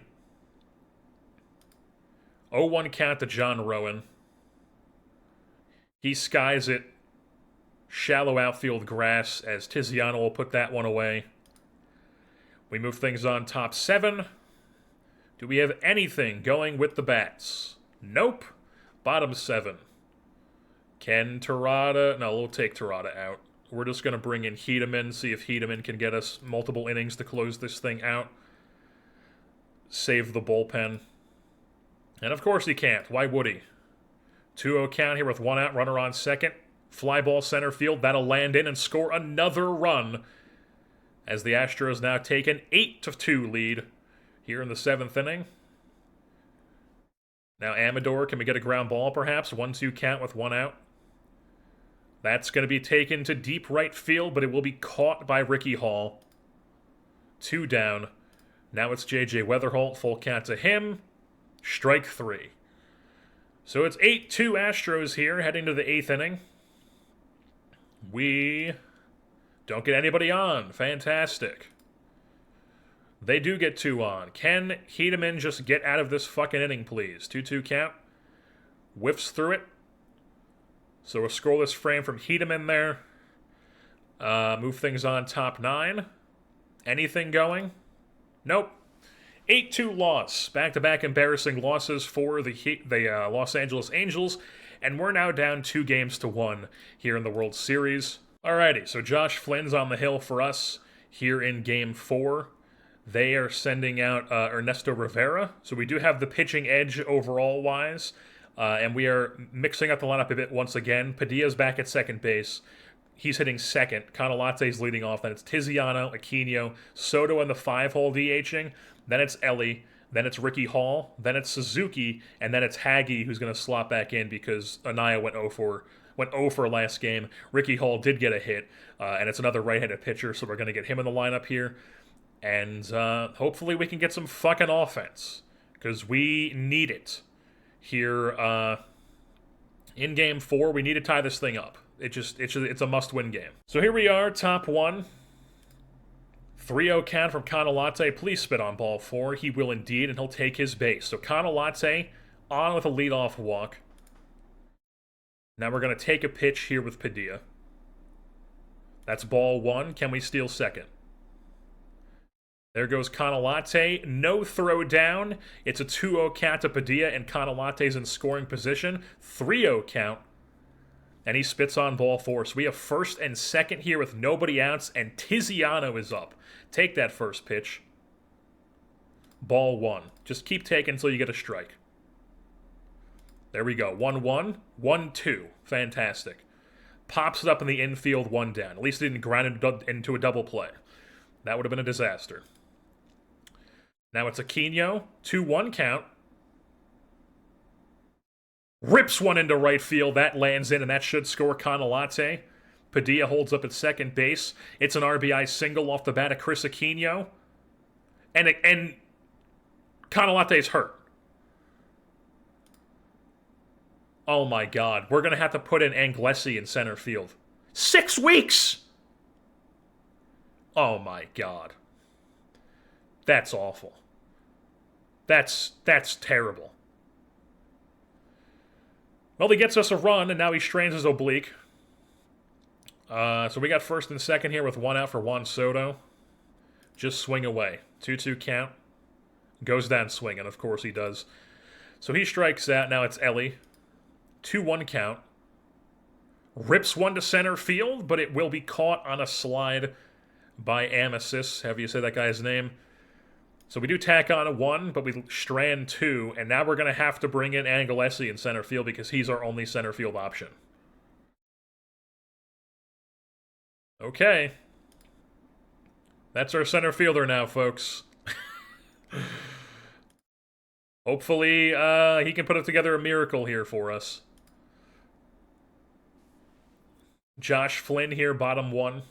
0-1 count to John Rowan. He skies it. Shallow outfield grass, as Tiziano will put that one away. We move things on top 7. Do we have anything going with the bats? Nope. Bottom 7. Can Terada... No, we'll take Terada out. We're just going to bring in Hedeman, see if Hedeman can get us multiple innings to close this thing out. Save the bullpen. And of course he can't. Why would he? 2-0 count here with 1 out, runner on second. Fly ball center field. That'll land in and score another run, as the Astros now take an 8-2 lead here in the 7th inning. Now Amador, can we get a ground ball perhaps? 1-2 count with 1 out. That's going to be taken to deep right field, but it will be caught by Ricky Hall. 2 down. Now it's J.J. Weatherholt, full count to him. Strike 3. So it's 8-2 Astros here, heading to the 8th inning. We don't get anybody on. Fantastic. They do get 2 on. Can Hedeman just get out of this fucking inning, please? 2-2 count. Whiffs through it. So a scoreless frame from Hedeman there. Move things on top 9. Anything going? Nope. 8-2 loss. Back-to-back embarrassing losses for the Los Angeles Angels. And we're now down 2-1 here in the World Series. Alrighty, so Josh Flynn's on the hill for us here in Game 4. They are sending out Ernesto Rivera. So we do have the pitching edge overall-wise. And we are mixing up the lineup a bit once again. Padilla's back at second base. He's hitting second. Canalate's leading off. Then it's Tiziano, Aquino, Soto in the 5-hole DHing. Then it's Ellie. Then it's Ricky Hall. Then it's Suzuki. And then it's Haggy, who's going to slot back in because Anaya went 0 for last game. Ricky Hall did get a hit. And it's another right-handed pitcher, so we're going to get him in the lineup here. And hopefully we can get some fucking offense, because we need it. Here in Game 4, we need to tie this thing up. It's a must-win game. So here we are, top 1. 3-0 count from Canalate. Please spit on ball 4. He will indeed, and he'll take his base. So Canalate on with a leadoff walk. Now we're going to take a pitch here with Padilla. That's ball 1. Can we steal second? There goes Canalate. No throw down. It's a 2-0 count to Padilla, and Canalate's in scoring position. 3-0 count. And he spits on ball 4. So we have first and second here with nobody outs, and Tiziano is up. Take that first pitch. Ball 1. Just keep taking until you get a strike. There we go. 1-1. 1-2. Fantastic. Pops it up in the infield, 1 down. At least it didn't grind it into a double play. That would have been a disaster. Now it's Aquino. 2-1 count. Rips one into right field. That lands in, and that should score Canalate. Padilla holds up at second base. It's an RBI single off the bat of Chris Aquino. And Canalate's hurt. Oh my god. We're going to have to put in Anglesi in center field. 6 weeks! Oh my god. That's awful. That's terrible. Well, he gets us a run, and now he strains his oblique. So we got first and second here with 1 out for Juan Soto. Just swing away. 2-2 count. Goes down swinging, of course he does. So he strikes out. Now it's Ellie. 2-1 count. Rips one to center field, but it will be caught on a slide by Amasis. Have you said that guy's name? So we do tack on a 1, but we strand 2, and now we're going to have to bring in Anglesi in center field because he's our only center field option. Okay. That's our center fielder now, folks. Hopefully, he can put together a miracle here for us. Josh Flynn here, bottom one.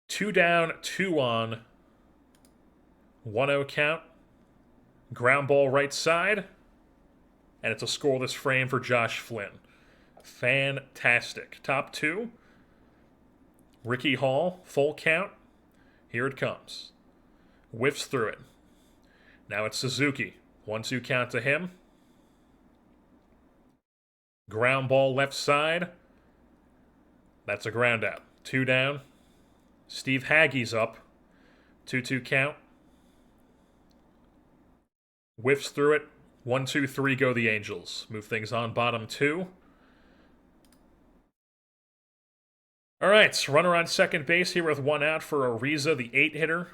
2 down, 2 on. 1-0 count. Ground ball right side. And it's a scoreless frame for Josh Flynn. Fantastic. Top 2. Ricky Hall, full count. Here it comes. Whiffs through it. Now it's Suzuki. 1-2 count to him. Ground ball left side. That's a ground out. 2 down. Steve Haggie's up. 2-2 count. Whiffs through it. 1-2-3 go the Angels. Move things on bottom 2. All right, runner on second base here with 1 out for Ariza, the 8-hitter.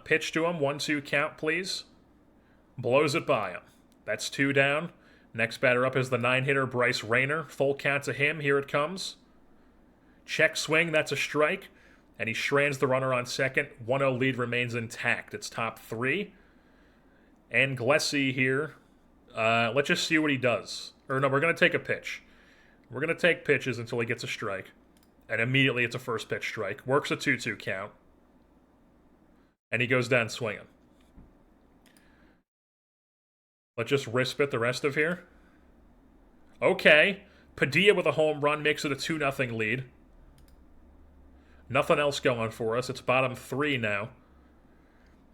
Pitch to him. 1-2 count, please. Blows it by him. That's 2 down. Next batter up is the 9-hitter, Bryce Rayner. Full count to him. Here it comes. Check swing. That's a strike. And he strands the runner on second. 1-0 lead remains intact. It's top 3. And Glessy here. Let's just see what he does. Or no, we're going to take a pitch. We're going to take pitches until he gets a strike. And immediately it's a first pitch strike. Works a 2-2 count. And he goes down swinging. Let's just risp it the rest of here. Okay. Padilla with a home run makes it a 2-0 lead. Nothing else going for us. It's bottom 3 now.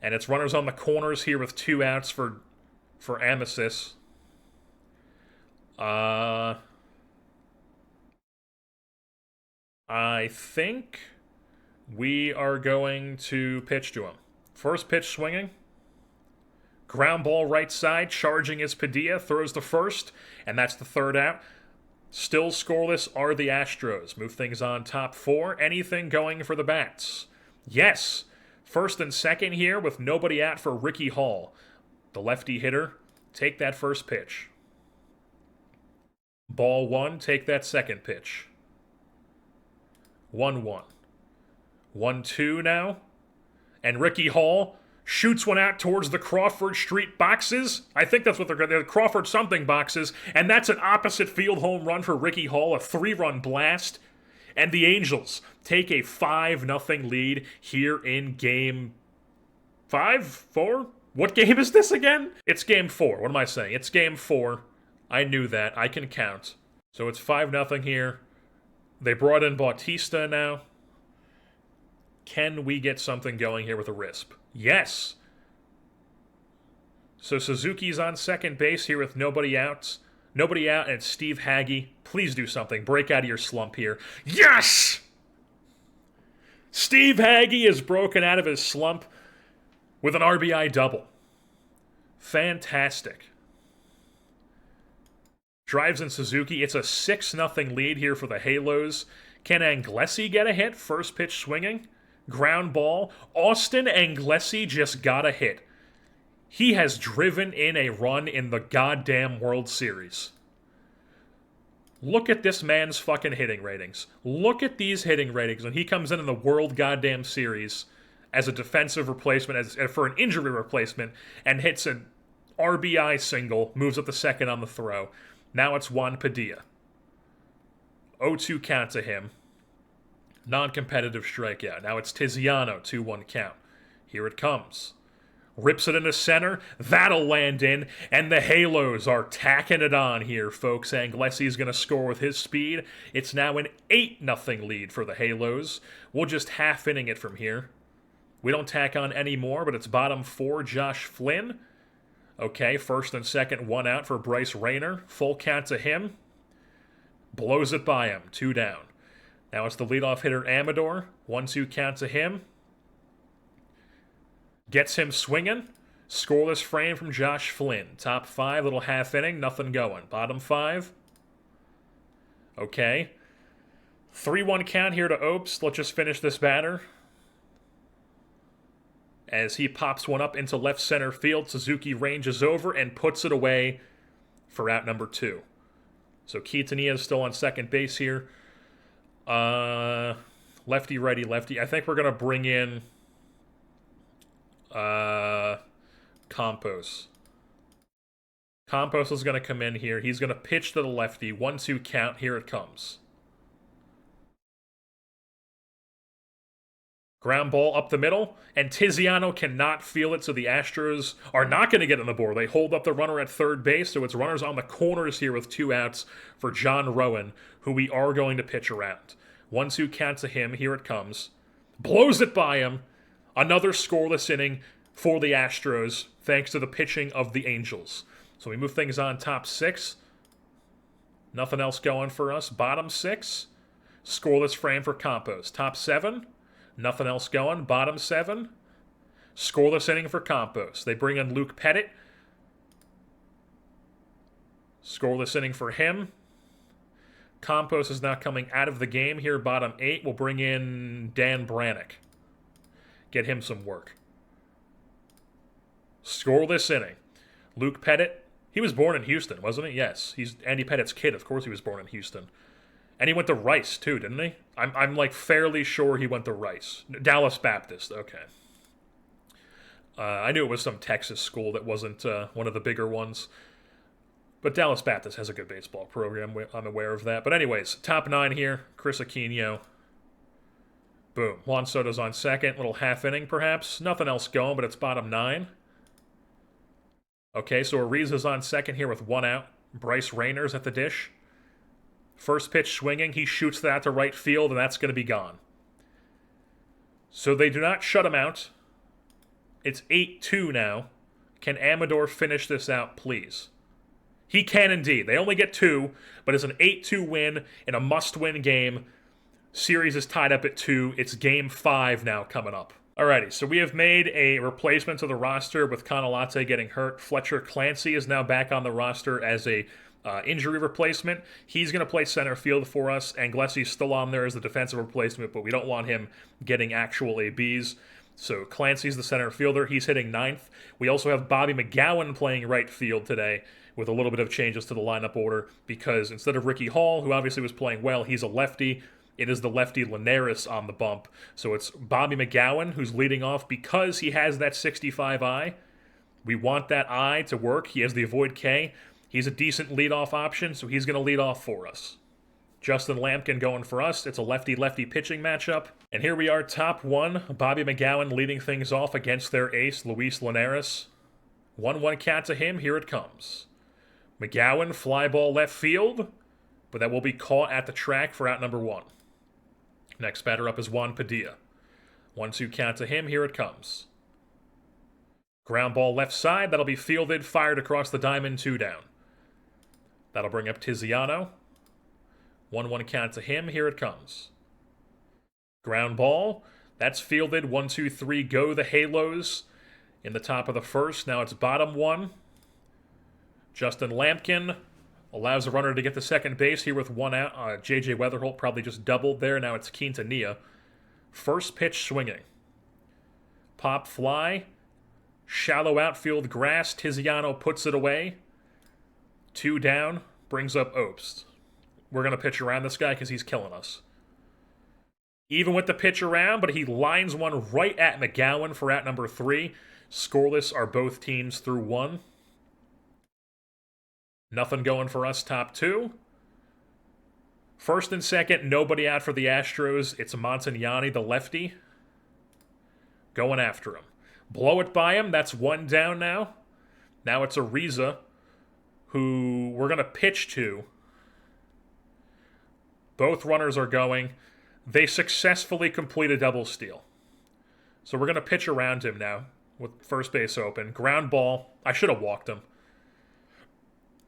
And it's runners on the corners here with 2 outs for Amesis. I think we are going to pitch to him. First pitch swinging. Ground ball right side, charging is Padilla, throws the first, and that's the 3rd out. Still scoreless are the Astros. Move things on top 4. Anything going for the Bats? Yes. First and second here with nobody out for Ricky Hall. The lefty hitter, take that first pitch. Ball 1, take that second pitch. 1-1. 1-2 now. And Ricky Hall shoots one out towards the Crawford Street boxes. I think that's what they're the Crawford something boxes. And that's an opposite field home run for Ricky Hall, a 3-run blast. And the Angels take a 5-0 lead here in game 5? 4? What game is this again? It's game 4. What am I saying? It's game 4. I knew that. I can count. So it's 5-0 here. They brought in Bautista now. Can we get something going here with a RISP? Yes. So Suzuki's on second base here with nobody out. Nobody out, and it's Steve Haggie. Please do something. Break out of your slump here. Yes! Steve Haggie is broken out of his slump with an RBI double. Fantastic. Drives in Suzuki. It's a 6-0 lead here for the Halos. Can Anglesi get a hit? First pitch swinging. Ground ball. Austin Anglesi just got a hit. He has driven in a run in the goddamn World Series. Look at this man's fucking hitting ratings. Look at these hitting ratings when he comes in the World goddamn Series as a defensive replacement, for an injury replacement, and hits an RBI single, moves up the second on the throw. Now it's Juan Padilla. 0-2 count to him. Non-competitive strikeout. Now it's Tiziano, 2-1 count. Here it comes. Rips it into center. That'll land in. And the Halos are tacking it on here, folks. Anglesi's going to score with his speed. It's now an 8-0 lead for the Halos. We'll just half-inning it from here. We don't tack on any more, but it's bottom 4, Josh Flynn. Okay, first and second, 1 out for Bryce Rayner. Full count to him. Blows it by him. 2 down. Now it's the leadoff hitter, Amador. 1-2 count to him. Gets him swinging. Scoreless frame from Josh Flynn. Top 5, little half inning, nothing going. Bottom 5. Okay. 3-1 count here to Opes. Let's just finish this batter. As he pops one up into left center field, Suzuki ranges over and puts it away for out number 2. So Quintanilla is still on second base here. Let's Lefty, righty, lefty. I think we're going to bring in Campos. Campos is going to come in here. He's going to pitch to the lefty. 1-2 count. Here it comes. Ground ball up the middle, and Tiziano cannot feel it, so the Astros are not going to get on the board. They hold up the runner at third base, so it's runners on the corners here with 2 outs for John Rowan, who we are going to pitch around. 1-2 count to him. Here it comes. Blows it by him. Another scoreless inning for the Astros, thanks to the pitching of the Angels. So we move things on top 6. Nothing else going for us. Bottom 6. Scoreless frame for Campos. Top 7. Nothing else going. Bottom 7. Scoreless inning for Campos. They bring in Luke Pettit. Scoreless inning for him. Campos is now coming out of the game here. Bottom 8. We'll bring in Dan Brannick. Get him some work. Scoreless inning. Luke Pettit. He was born in Houston, wasn't he? Yes. He's Andy Pettit's kid. Of course he was born in Houston. And he went to Rice, too, didn't he? I'm like, fairly sure he went to Rice. Dallas Baptist, okay. I knew it was some Texas school that wasn't one of the bigger ones. But Dallas Baptist has a good baseball program. I'm aware of that. But anyways, top 9 here. Chris Aquino. Boom. Juan Soto's on second. Little half inning, perhaps. Nothing else going, but it's bottom 9. Okay, so Ariza's on second here with 1 out. Bryce Rayner's at the dish. First pitch swinging, he shoots that to right field, and that's going to be gone. So they do not shut him out. It's 8-2 now. Can Amador finish this out, please? He can indeed. They only get 2, but it's an 8-2 win in a must-win game. Series is tied up at 2. It's game 5 now coming up. Alrighty, so we have made a replacement to the roster with Canalate getting hurt. Fletcher Clancy is now back on the roster as a injury replacement. He's going to play center field for us. Anglesi's still on there as the defensive replacement, but we don't want him getting actual ABs. So Clancy's the center fielder. He's hitting 9th. We also have Bobby McGowan playing right field today with a little bit of changes to the lineup order because instead of Ricky Hall, who obviously was playing well, he's a lefty. It is the lefty Linares on the bump. So it's Bobby McGowan who's leading off because he has that 65 eye. We want that eye to work. He has the avoid K. He's a decent leadoff option, so he's going to lead off for us. Justin Lampkin going for us. It's a lefty-lefty pitching matchup. And here we are, top 1. Bobby McGowan leading things off against their ace, Luis Linares. 1-1 count to him. Here it comes. McGowan, fly ball left field, but that will be caught at the track for out number 1. Next batter up is Juan Padilla. 1-2 count to him. Here it comes. Ground ball left side. That'll be fielded, fired across the diamond, 2 down. That'll bring up Tiziano. 1-1 count to him. Here it comes. Ground ball. That's fielded. 1-2-3. Go the Halos in the top of the first. Now it's bottom 1. Justin Lampkin allows the runner to get to second base here with 1 out. J.J. Weatherholt probably just doubled there. Now it's Quintanilla. First pitch swinging. Pop fly. Shallow outfield grass. Tiziano puts it away. 2 down. Brings up Obst. We're going to pitch around this guy because he's killing us. Even with the pitch around, but he lines one right at McGowan for out number 3. Scoreless are both teams through 1. Nothing going for us, top 2. First and second, nobody out for the Astros. It's Montagnani, the lefty. Going after him. Blow it by him. That's 1 down now. Now it's Ariza, who we're going to pitch to. Both runners are going. They successfully complete a double steal. So we're going to pitch around him now with first base open. Ground ball. I should have walked him.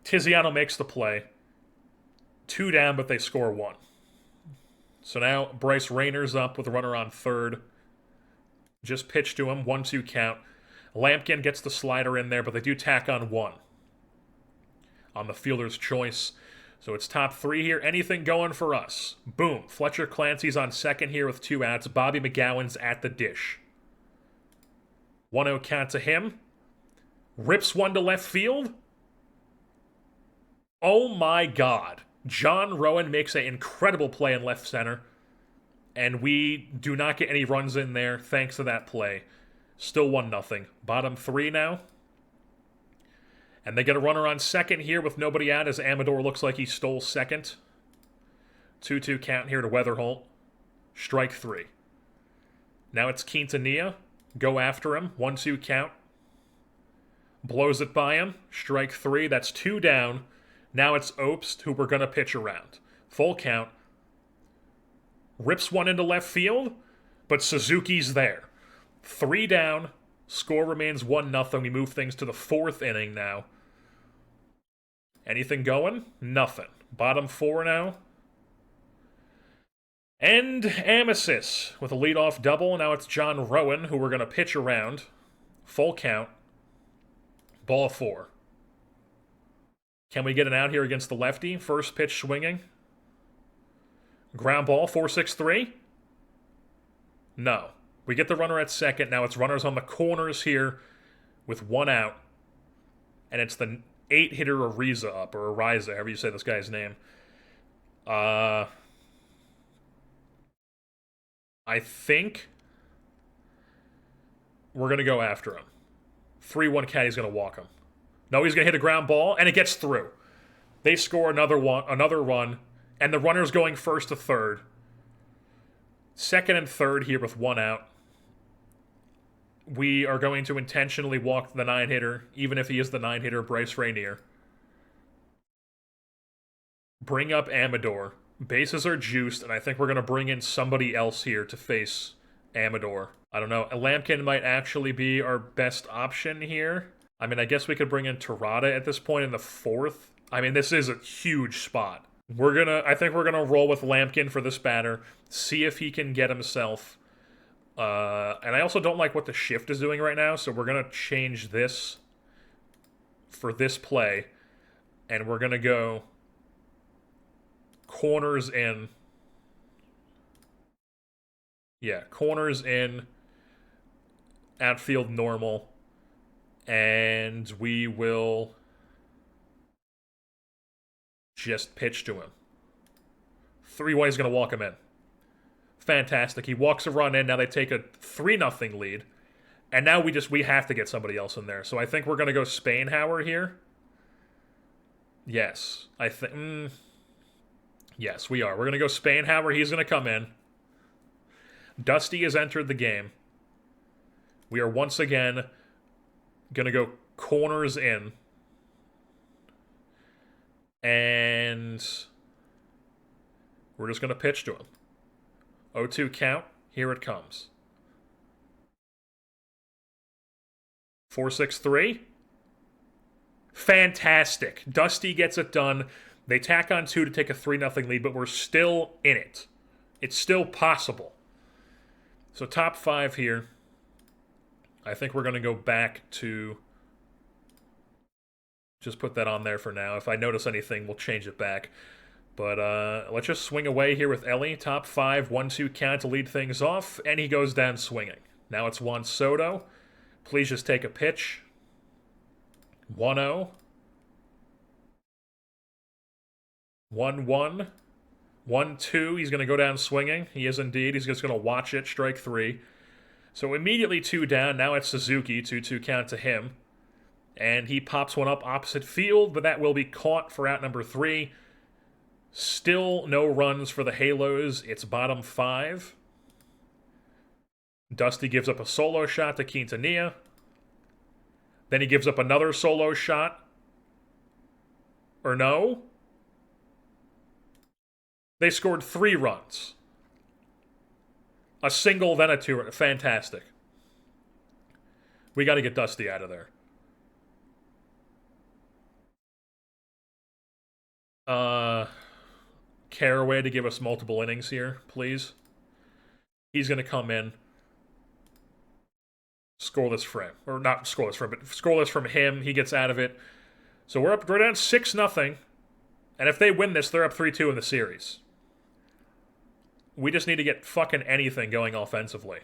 Tiziano makes the play. 2 down, but they score 1. So now Bryce Rayner's up with a runner on third. Just pitch to him. 1-2 count. Lampkin gets the slider in there, but they do tack on 1 on the fielder's choice. So it's top 3 here. Anything going for us? Boom. Fletcher Clancy's on second here with 2 outs. Bobby McGowan's at the dish. 1-0 count to him. Rips 1 to left field. Oh my God. John Rowan makes an incredible play in left center. And we do not get any runs in there thanks to that play. Still 1-0. Bottom 3 now. And they get a runner on second here with nobody out as Amador looks like he stole second. 2-2 count here to Weatherholt. Strike 3. Now it's Quintanilla. Go after him. 1-2 count. Blows it by him. Strike 3. That's 2 down. Now it's Obst, who we're going to pitch around. Full count. Rips one into left field, but Suzuki's there. 3 down. Score remains 1-0. We move things to the 4th inning now. Anything going? Nothing. Bottom 4 now. And Amasis with a leadoff double. Now it's John Rowan, who we're going to pitch around. Full count. Ball 4. Can we get an out here against the lefty? First pitch swinging. Ground ball, 4-6-3. No. We get the runner at second. Now it's runners on the corners here with 1 out. And it's the 8-hitter Ariza up, or Ariza, however you say this guy's name. I think we're going to go after him. 3-1 Caddy's going to walk him. No, he's going to hit a ground ball, and it gets through. They score another run, and the runner's going first to third. Second and third here with 1 out. We are going to intentionally walk the 9-hitter, even if he is the 9-hitter, Bryce Rainier. Bring up Amador. Bases are juiced, and I think we're going to bring in somebody else here to face Amador. I don't know. Lampkin might actually be our best option here. I mean, I guess we could bring in Terada at this point in the 4th. I mean, this is a huge spot. I think we're gonna roll with Lampkin for this batter, see if he can get himself. And I also don't like what the shift is doing right now, so we're gonna change this for this play, and we're gonna go corners in. Yeah, corners in, outfield normal, and we will just pitch to him. 3-1, he's going to walk him in. Fantastic. He walks a run in. Now they take a 3-0 lead. And now we have to get somebody else in there. So I think we're going to go Spainhauer here. Yes. Yes, we are. We're going to go Spainhauer. He's going to come in. Dusty has entered the game. We are once again going to go corners in. And we're just going to pitch to him. 0-2 count. Here it comes. 4-6-3. Fantastic. Dusty gets it done. They tack on 2 to take a 3-0 lead, but we're still in it. It's still possible. So top 5 here. I think we're going to go back to... Just put that on there for now. If I notice anything, we'll change it back. But let's just swing away here with Ellie. Top 5, 1-2 count to lead things off. And he goes down swinging. Now it's Juan Soto. Please just take a pitch. 1-0. 1-1. 1-2. He's going to go down swinging. He is indeed. He's just going to watch it. Strike 3. So immediately 2 down. Now it's Suzuki. 2-2 count to him. And he pops one up opposite field, but that will be caught for out number 3. Still no runs for the Halos. It's bottom 5. Dusty gives up a solo shot to Quintanilla. Then he gives up another solo shot. Or no? They scored 3 runs. A single, then a 2. Fantastic. We got to get Dusty out of there. Caraway to give us multiple innings here, please. He's going to come in. Scoreless for him. Or not scoreless for him, but scoreless from him. He gets out of it. So we're down 6-0. And if they win this, they're up 3-2 in the series. We just need to get fucking anything going offensively.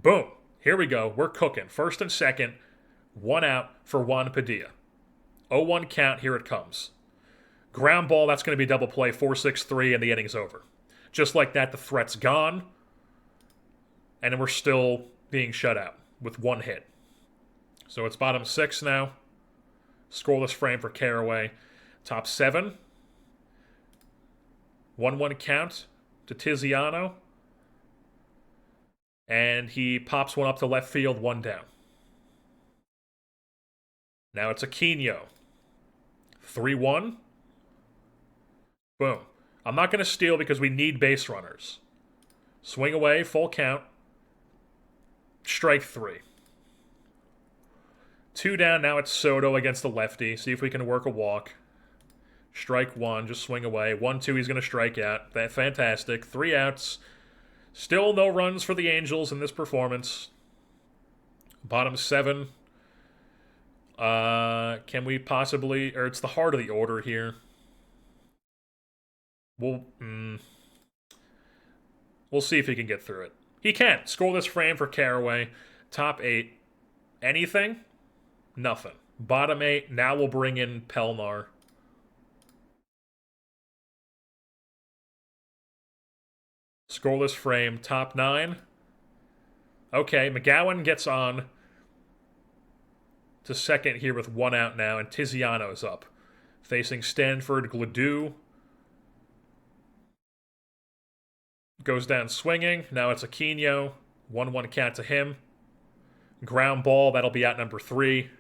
Boom. Here we go. We're cooking. First and second. 1 out for Juan Padilla. 0-1 count. Here it comes. Ground ball, that's going to be double play, 4-6-3, and the inning's over. Just like that, the threat's gone. And then we're still being shut out with one hit. So it's bottom 6 now. Scoreless frame for Carraway. Top 7. 1-1 count to Tiziano. And he pops one up to left field, 1 down. Now it's Aquino. 3-1. Boom. I'm not going to steal because we need base runners. Swing away, full count. Strike 3. 2 down, now it's Soto against the lefty. See if we can work a walk. Strike 1, just swing away. 1-2, he's going to strike out. That fantastic. 3 outs. Still no runs for the Angels in this performance. Bottom 7. Can we possibly... Or it's the heart of the order here. We'll see if he can get through it. He can. Scoreless frame for Carraway. Top 8. Anything? Nothing. Bottom 8. Now we'll bring in Pelnar. Scoreless frame. Top 9. Okay, McGowan gets on to second here with 1 out now, and Tiziano's up. Facing Stanford, Gladue. Goes down swinging. Now it's Aquino. 1-1 count to him. Ground ball. That'll be out number 3.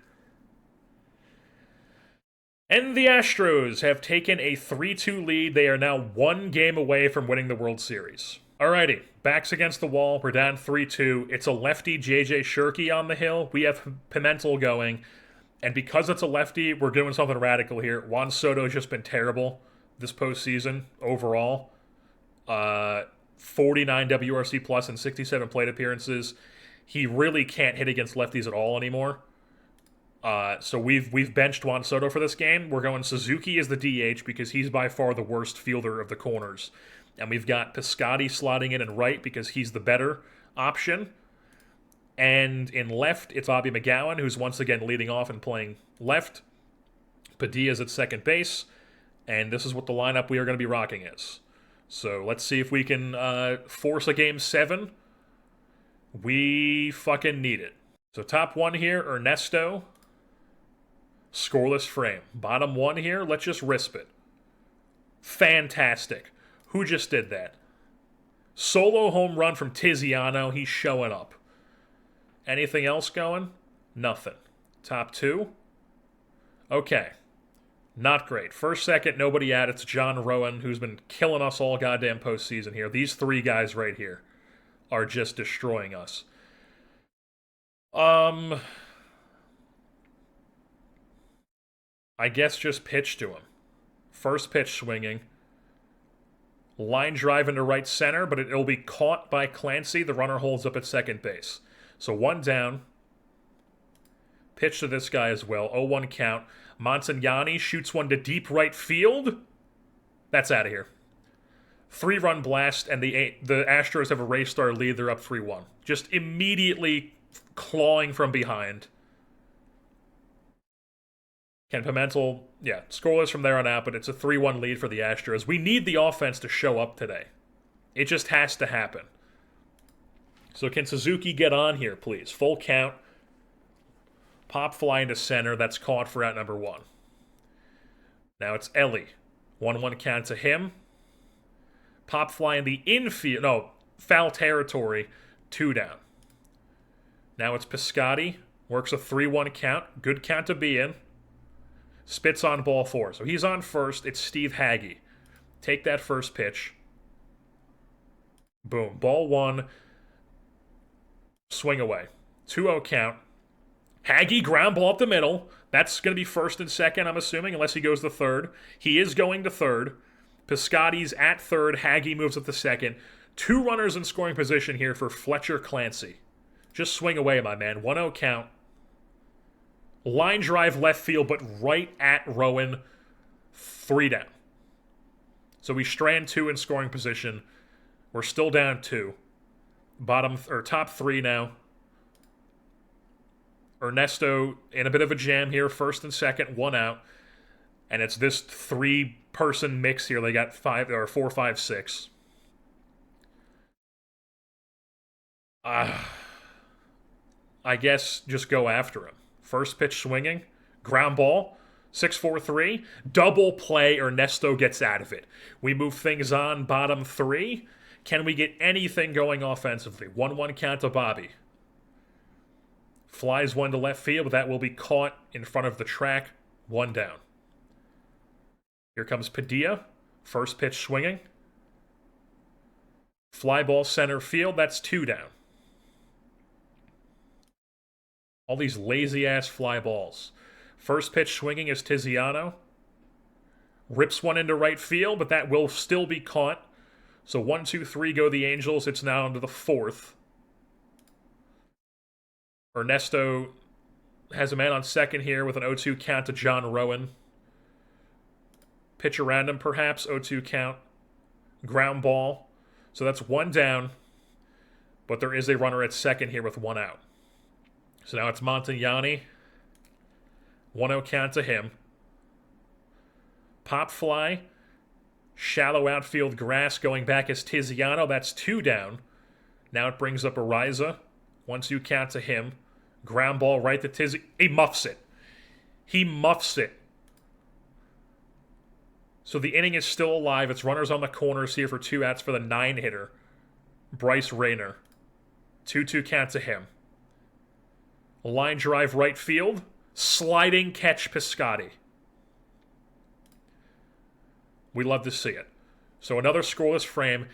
And the Astros have taken a 3-2 lead. They are now 1 game away from winning the World Series. Alrighty. Backs against the wall. We're down 3-2. It's a lefty J.J. Shirky on the hill. We have Pimentel going. And because it's a lefty, we're doing something radical here. Juan Soto's just been terrible this postseason overall. 49 WRC plus and 67 plate appearances. He really can't hit against lefties at all anymore. So we've benched Juan Soto for this game. We're going Suzuki as the DH because he's by far the worst fielder of the corners. And we've got Piscotty slotting in right because he's the better option. And in left, it's Bobby McGowan, who's once again leading off and playing left. Padilla's at second base. And this is what the lineup we are going to be rocking is. So let's see if we can force a game 7. We fucking need it. So top 1 here, Ernesto. Scoreless frame. Bottom 1 here, let's just risp it. Fantastic. Who just did that? Solo home run from Tiziano. He's showing up. Anything else going? Nothing. Top 2. Okay. Not great. First, second, nobody out. It's John Rowan, who's been killing us all goddamn postseason here. These 3 guys right here are just destroying us. I guess just pitch to him. First pitch swinging. Line drive into right center, but it'll be caught by Clancy. The runner holds up at second base. So 1 down. Pitch to this guy as well. 0-1 count. Montagnani shoots one to deep right field. That's out of here. 3-run blast, and the Astros have erased our lead. They're up 3-1. Just immediately clawing from behind. Ken Pimentel, yeah, scoreless from there on out, but it's a 3-1 lead for the Astros. We need the offense to show up today. It just has to happen. So can Suzuki get on here, please? Full count. Pop fly into center. That's caught for out number 1. Now it's Ellie. 1-1 count to him. Pop fly in the infield. No, foul territory. 2 down. Now it's Piscotty. Works a 3-1 count. Good count to be in. Spits on ball 4. So he's on first. It's Steve Hagge. Take that first pitch. Boom. Ball 1. Swing away. 2-0 count. Hagge ground ball up the middle. That's going to be first and second, I'm assuming, unless he goes to third. He is going to third. Piscotty's at third. Hagge moves up to second. 2 runners in scoring position here for Fletcher Clancy. Just swing away, my man. 1-0 count. Line drive left field, but right at Rowan. 3 down. So we strand 2 in scoring position. We're still down 2. Top 3 now. Ernesto in a bit of a jam here. First and second, 1 out. And it's this 3-person mix here. They got 4, 5, 6. I guess just go after him. First pitch swinging, ground ball, 6-4-3, double play. Ernesto gets out of it. We move things on, bottom three. Can we get anything going offensively? 1-1 count to Bobby. Flies one to left field, but that will be caught in front of the track. One down. Here comes Padilla. First pitch swinging. Fly ball center field. That's two down. All these lazy-ass fly balls. First pitch swinging is Tiziano. Rips one into right field, but that will still be caught. So 1, 2, 3 go the Angels. It's now into the fourth. Ernesto has a man on second here with an 0-2 count to John Rowan. Pitch around him, perhaps. 0-2 count. Ground ball. So that's one down. But there is a runner at second here with one out. So now it's Montagnani. 1-0 count to him. Pop fly. Shallow outfield grass going back as Tiziano. That's two down. Now it brings up Ariza. 1-2 count to him. Ground ball right to Tizi. He muffs it. He muffs it. So the inning is still alive. It's runners on the corners here for two outs for the 9-hitter. Bryce Rayner. 2-2 count to him. Line drive right field. Sliding catch Piscotty. We love to see it. So another scoreless frame.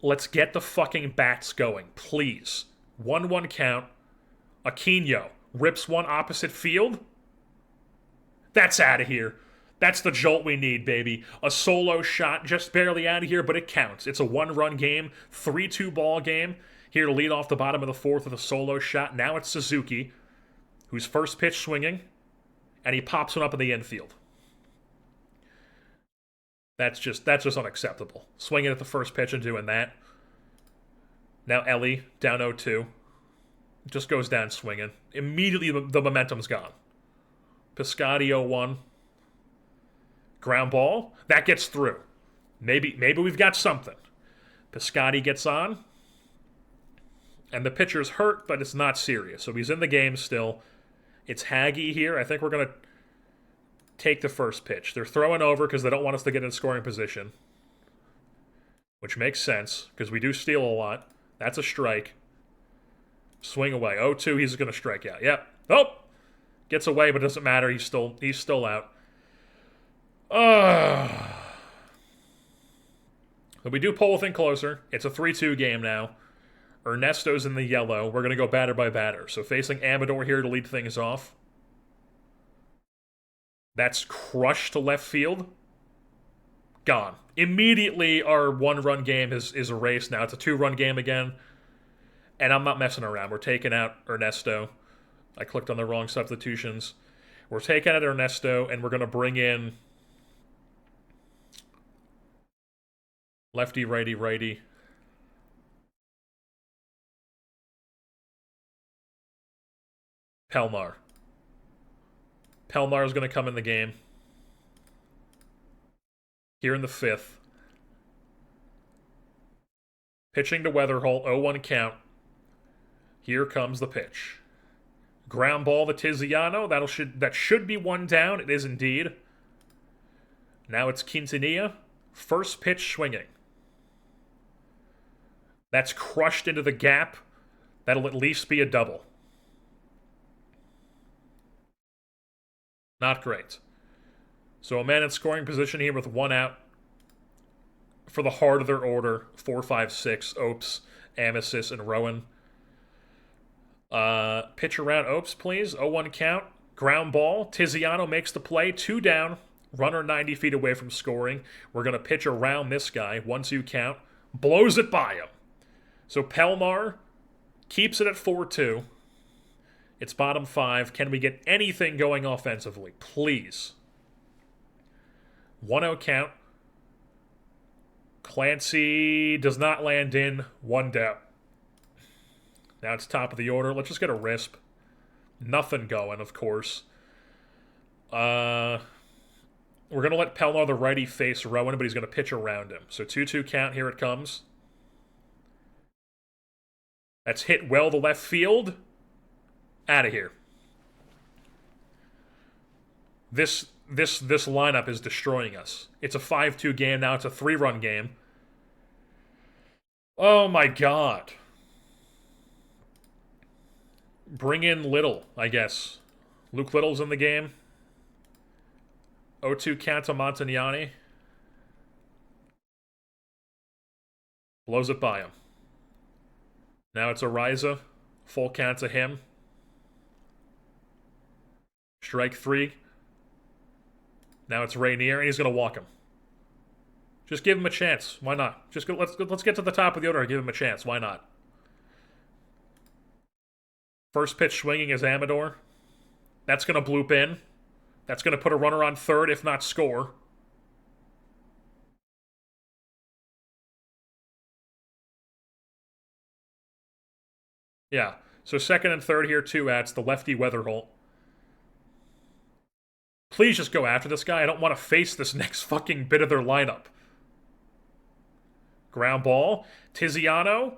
Let's get the fucking bats going, please. 1-1 count. Aquino rips one opposite field. That's out of here. That's the jolt we need, baby. A solo shot, just barely out of here, but it counts. It's a one-run game, 3-2 ball game. Here to lead off the bottom of the fourth with a solo shot. Now it's Suzuki, who's first pitch swinging, and he pops one up in the infield. That's just unacceptable. Swinging at the first pitch and doing that. Now Ellie, down 0-2. Just goes down swinging. Immediately the momentum's gone. Piscotty 0-1. Ground ball. That gets through. Maybe we've got something. Piscotty gets on. And the pitcher's hurt, but it's not serious. So he's in the game still. It's Haggy here. I think we're going to take the first pitch. They're throwing over because they don't want us to get in scoring position. Which makes sense, because we do steal a lot. That's a strike. Swing away. 0-2, he's going to strike out. Yep. Oh! Gets away, but it doesn't matter. He's still out. But we do pull a thing closer. It's a 3-2 game now. Ernesto's in the yellow. We're going to go batter by batter. So facing Amador here to lead things off. That's crushed to left field. Gone. Immediately, our one-run game is erased now. It's a two-run game again. And I'm not messing around. We're taking out Ernesto. I clicked on the wrong substitutions. We're taking out Ernesto, and we're going to bring in lefty, righty, righty. Pelmar. Pelmar is going to come in the game. Here in the fifth. Pitching to Weatherholt, 0-1 count. Here comes the pitch. Ground ball to Tiziano. That should be one down. It is indeed. Now it's Quintanilla. First pitch swinging. That's crushed into the gap. That'll at least be a double. Not great. So a man in scoring position here with one out for the heart of their order. 4, 5, 6. Opes, Amisis, and Rowan. Pitch around Opes, please. 0-1 count. Ground ball. Tiziano makes the play. 2 down. Runner 90 feet away from scoring. We're going to pitch around this guy. 1-2 count. Blows it by him. So Pelmar keeps it at 4-2. It's bottom 5. Can we get anything going offensively? Please. 1-0 count. Clancy does not land in. 1 down. Now it's top of the order. Let's just get a RISP. Nothing going, of course. We're going to let Pelmar, the righty, face Rowan, but he's going to pitch around him. So 2-2 count. Here it comes. That's hit well to left field. Out of here. This lineup is destroying us. It's a 5-2 game now. It's a 3-run game. Oh my god. Bring in Little, I guess. Luke Little's in the game. 0-2 count to Montagnani. Blows it by him. Now it's Ariza. Full count to him. Strike 3. Now it's Rainier, and he's going to walk him. Just give him a chance. Why not? Just go, let's get to the top of the order and give him a chance. Why not? First pitch swinging is Amador. That's going to bloop in. That's going to put a runner on third, if not score. Yeah. So second and third here, 2 outs. The lefty Weatherholt. Please just go after this guy. I don't want to face this next fucking bit of their lineup. Ground ball. Tiziano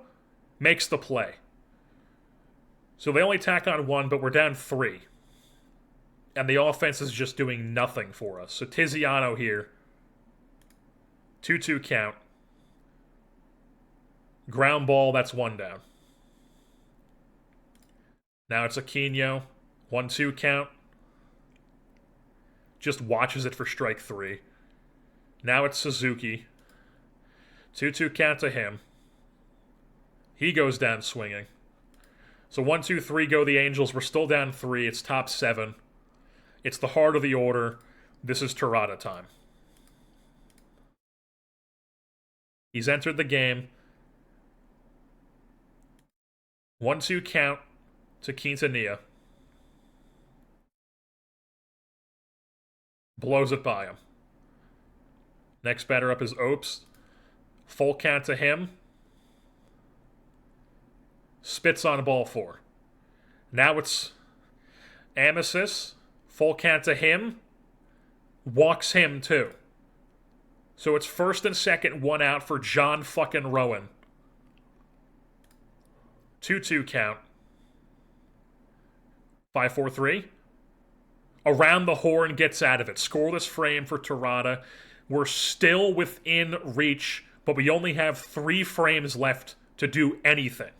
makes the play. So they only tack on 1, but we're down 3. And the offense is just doing nothing for us. So Tiziano here. 2-2 count. Ground ball, that's 1 down. Now it's Aquino. 1-2 count. Just watches it for strike 3. Now it's Suzuki. 2-2 count to him. He goes down swinging. So 1-2-3 go the Angels. We're still down 3. It's top 7. It's the heart of the order. This is Terada time. He's entered the game. 1-2 count to Quintanilla. Blows it by him. Next batter up is Opes. Full count to him. Spits on ball 4. Now it's Amasis. Full count to him. Walks him too. So it's first and second, 1 out for John fucking Rowan. 2-2 count. 5-4-3. Around the horn, gets out of it. Scoreless frame for Terada. We're still within reach, but we only have 3 frames left to do anything.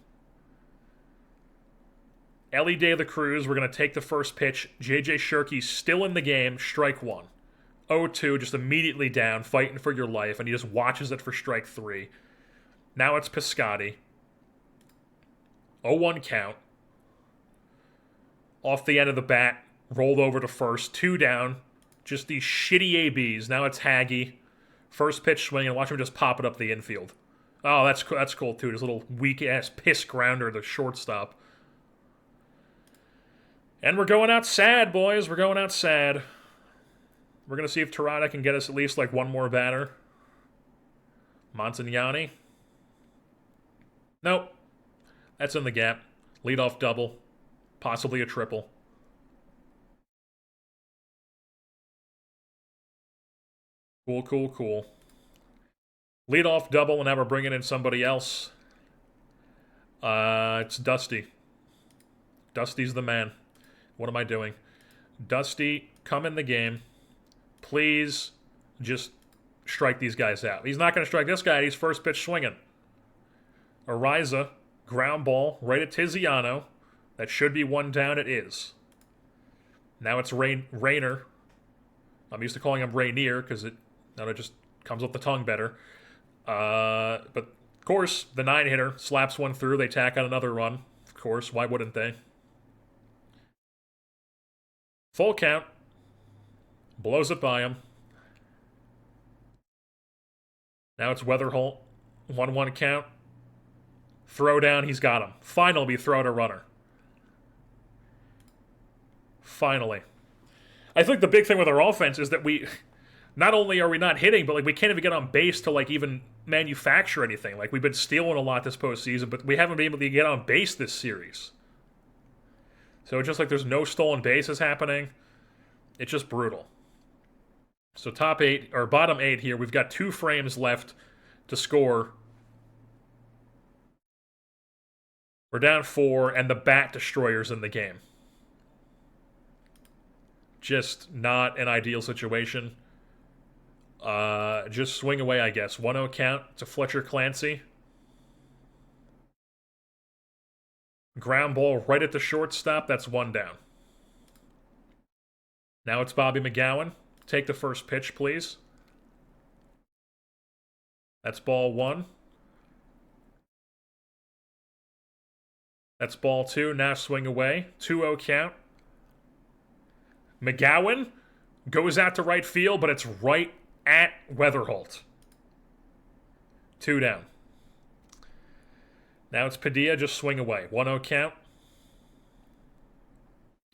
Ellie De La Cruz, we're going to take the first pitch. JJ Shirky's still in the game, strike 1. 0-2, just immediately down, fighting for your life, and he just watches it for strike 3. Now it's Piscotti. 0-1 count. Off the end of the bat, rolled over to first, 2 down. Just these shitty ABs. Now it's Haggy. First pitch swing, and watch him just pop it up the infield. Oh, that's cool too. This little weak-ass piss grounder, the shortstop. And we're going out sad, boys. We're going out sad. We're going to see if Terada can get us at least like 1 more batter. Montagnani. Nope. That's in the gap. Leadoff double. Possibly a triple. Cool. Leadoff double, and now we're bringing in somebody else. It's Dusty. Dusty's the man. What am I doing? Dusty, come in the game. Please just strike these guys out. He's not going to strike this guy. He's first pitch swinging. Ariza, ground ball, right at Tiziano. That should be 1 down. It is. Now it's Rainer. I'm used to calling him Rainier because it just comes off the tongue better. But, of course, the 9-hitter slaps 1 through. They tack on another run. Of course, why wouldn't they? Full count. Blows it by him. Now it's Weatherholt. 1-1 count. Throw down. He's got him. Finally, we throw to runner. Finally. I think the big thing with our offense is that we... Not only are we not hitting, but like we can't even get on base to like even manufacture anything. Like we've been stealing a lot this postseason, but we haven't been able to get on base this series. So it's just like there's no stolen bases happening. It's just brutal. So top 8, or bottom 8 here, we've got 2 frames left to score. We're down 4, and the Bat Destroyer's in the game. Just not an ideal situation. Just swing away, I guess. 1-0 count to Fletcher Clancy. Ground ball right at the shortstop. That's 1 down. Now it's Bobby McGowan. Take the first pitch, please. That's ball 1. That's ball 2. Now swing away. 2-0 count. McGowan goes out to right field, but it's right at Weatherholt. 2 down. Now it's Padilla. Just swing away. 1-0 count.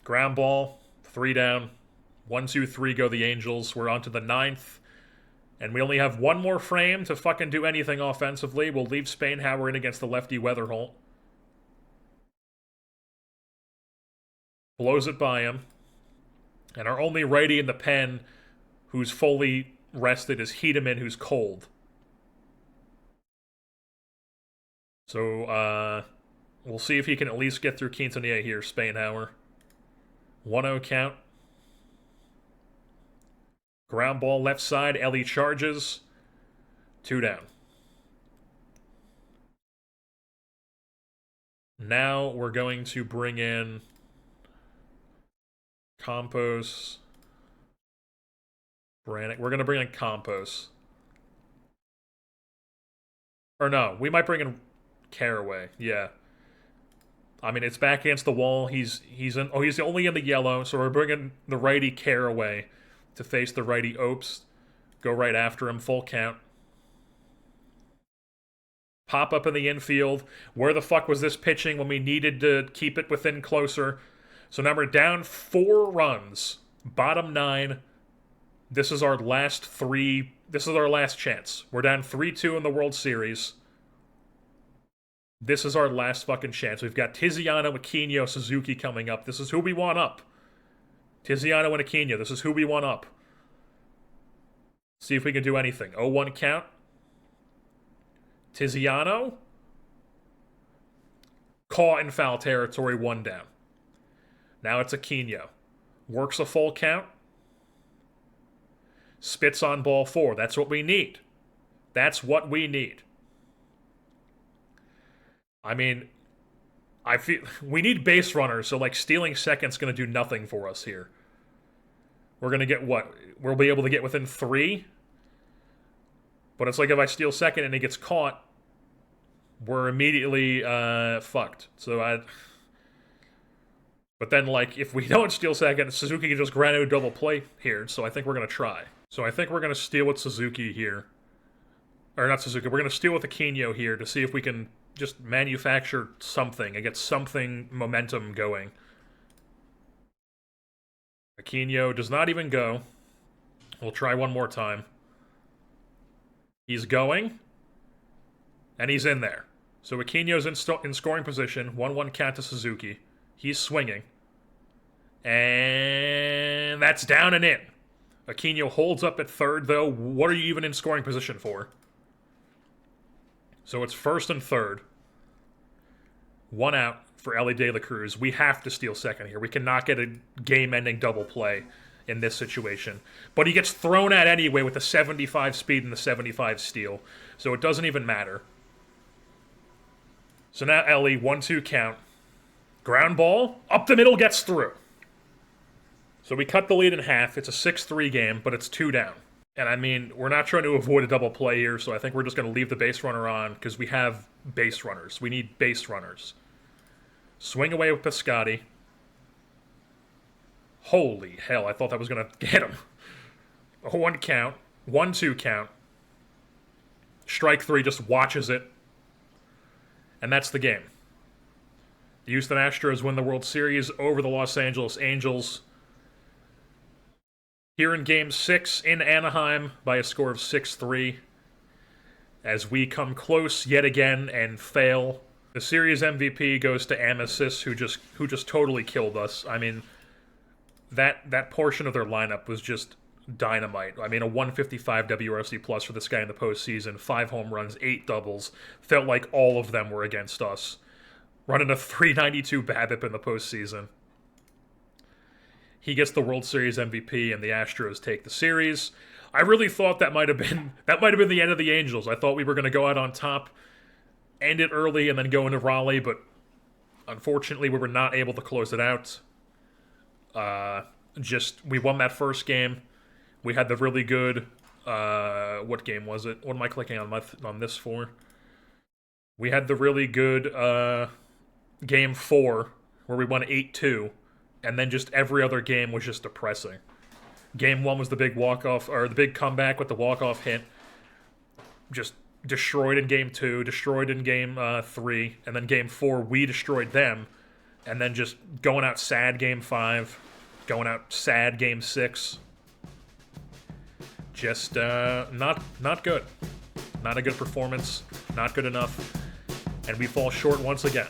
Ground ball. 3 down. 1, 2, 3 go the Angels. We're on to the 9th. And we only have 1 more frame to fucking do anything offensively. We'll leave Spainhauer in against the lefty Weatherholt. Blows it by him. And our only righty in the pen who's fully rested is Hedeman, who's cold. So, we'll see if he can at least get through Quintanilla here, Spainhauer. 1-0 count. Ground ball left side. Ellie charges. 2 down. Now we're going to bring in Campos. Brannick. We're going to bring in Campos. Or no, we might bring in Caraway. Yeah. I mean, it's back against the wall. He's only in the yellow, so we're bringing the righty Caraway to face the righty Opes. Go right after him. Full count. Pop up in the infield. Where the fuck was this pitching when we needed to keep it within closer? So now we're down 4 runs. Bottom 9. This is our last 3. This is our last chance. We're down 3-2 in the World Series. This is our last fucking chance. We've got Tiziano, Aquino, Suzuki coming up. This is who we want up. Tiziano and Aquino. This is who we want up. See if we can do anything. 0-1 count. Tiziano. Caught in foul territory. 1 down. Now it's Aquino. Works a full count. Spits on ball 4. That's what we need. That's what we need. I mean, I feel we need base runners, so like stealing second's going to do nothing for us here. We're going to get what? We'll be able to get within 3. But it's like if I steal second and he gets caught, we're immediately fucked. But then, like, if we don't steal second, Suzuki can just grant a double play here, so I think we're going to try. So I think we're going to steal with Suzuki here. Or not Suzuki, we're going to steal with Aquino here to see if we can just manufacture something and get something momentum going. Aquino does not even go. We'll try one more time. He's going. And he's in there. So Aquino's in scoring position. 1-1 count to Suzuki. He's swinging. And that's down and in. Aquino holds up at third, though. What are you even in scoring position for? So it's first and third. 1 out for Ellie De La Cruz. We have to steal second here. We cannot get a game-ending double play in this situation. But he gets thrown at anyway with the 75 speed and the 75 steal. So it doesn't even matter. So now Ellie, 1-2 count. Ground ball, up the middle, gets through. So we cut the lead in half. It's a 6-3 game, but it's 2 down. And I mean, we're not trying to avoid a double play here, so I think we're just going to leave the base runner on because we have base runners. We need base runners. Swing away with Piscotti. Holy hell, I thought that was going to get him. 1 count. 1-2 count. Strike 3 just watches it. And that's the game. The Houston Astros win the World Series over the Los Angeles Angels. Here in Game 6 in Anaheim by a score of 6-3. As we come close yet again and fail. The series MVP goes to Amasis, who just totally killed us. I mean, that portion of their lineup was just dynamite. I mean, a 155 WRC plus for this guy in the postseason, 5 home runs, 8 doubles. Felt like all of them were against us. running a 392 BABIP in the postseason. He gets the World Series MVP, and the Astros take the series. I really thought that might have been the end of the Angels. I thought we were going to go out on top, end it early, and then go into Raleigh, but unfortunately, we were not able to close it out. We won that first game. We had the really good. What game was it? What am I clicking on this for? We had the really good game 4 where we won 8-2, and then just every other game was just depressing. Game 1 was the big walk-off, or the big comeback with the walk-off hit. Just destroyed in game 2, destroyed in game 3, and then game 4 we destroyed them, and then just going out sad game 5, going out sad game 6. Just not good. Not a good performance, not good enough, and we fall short once again.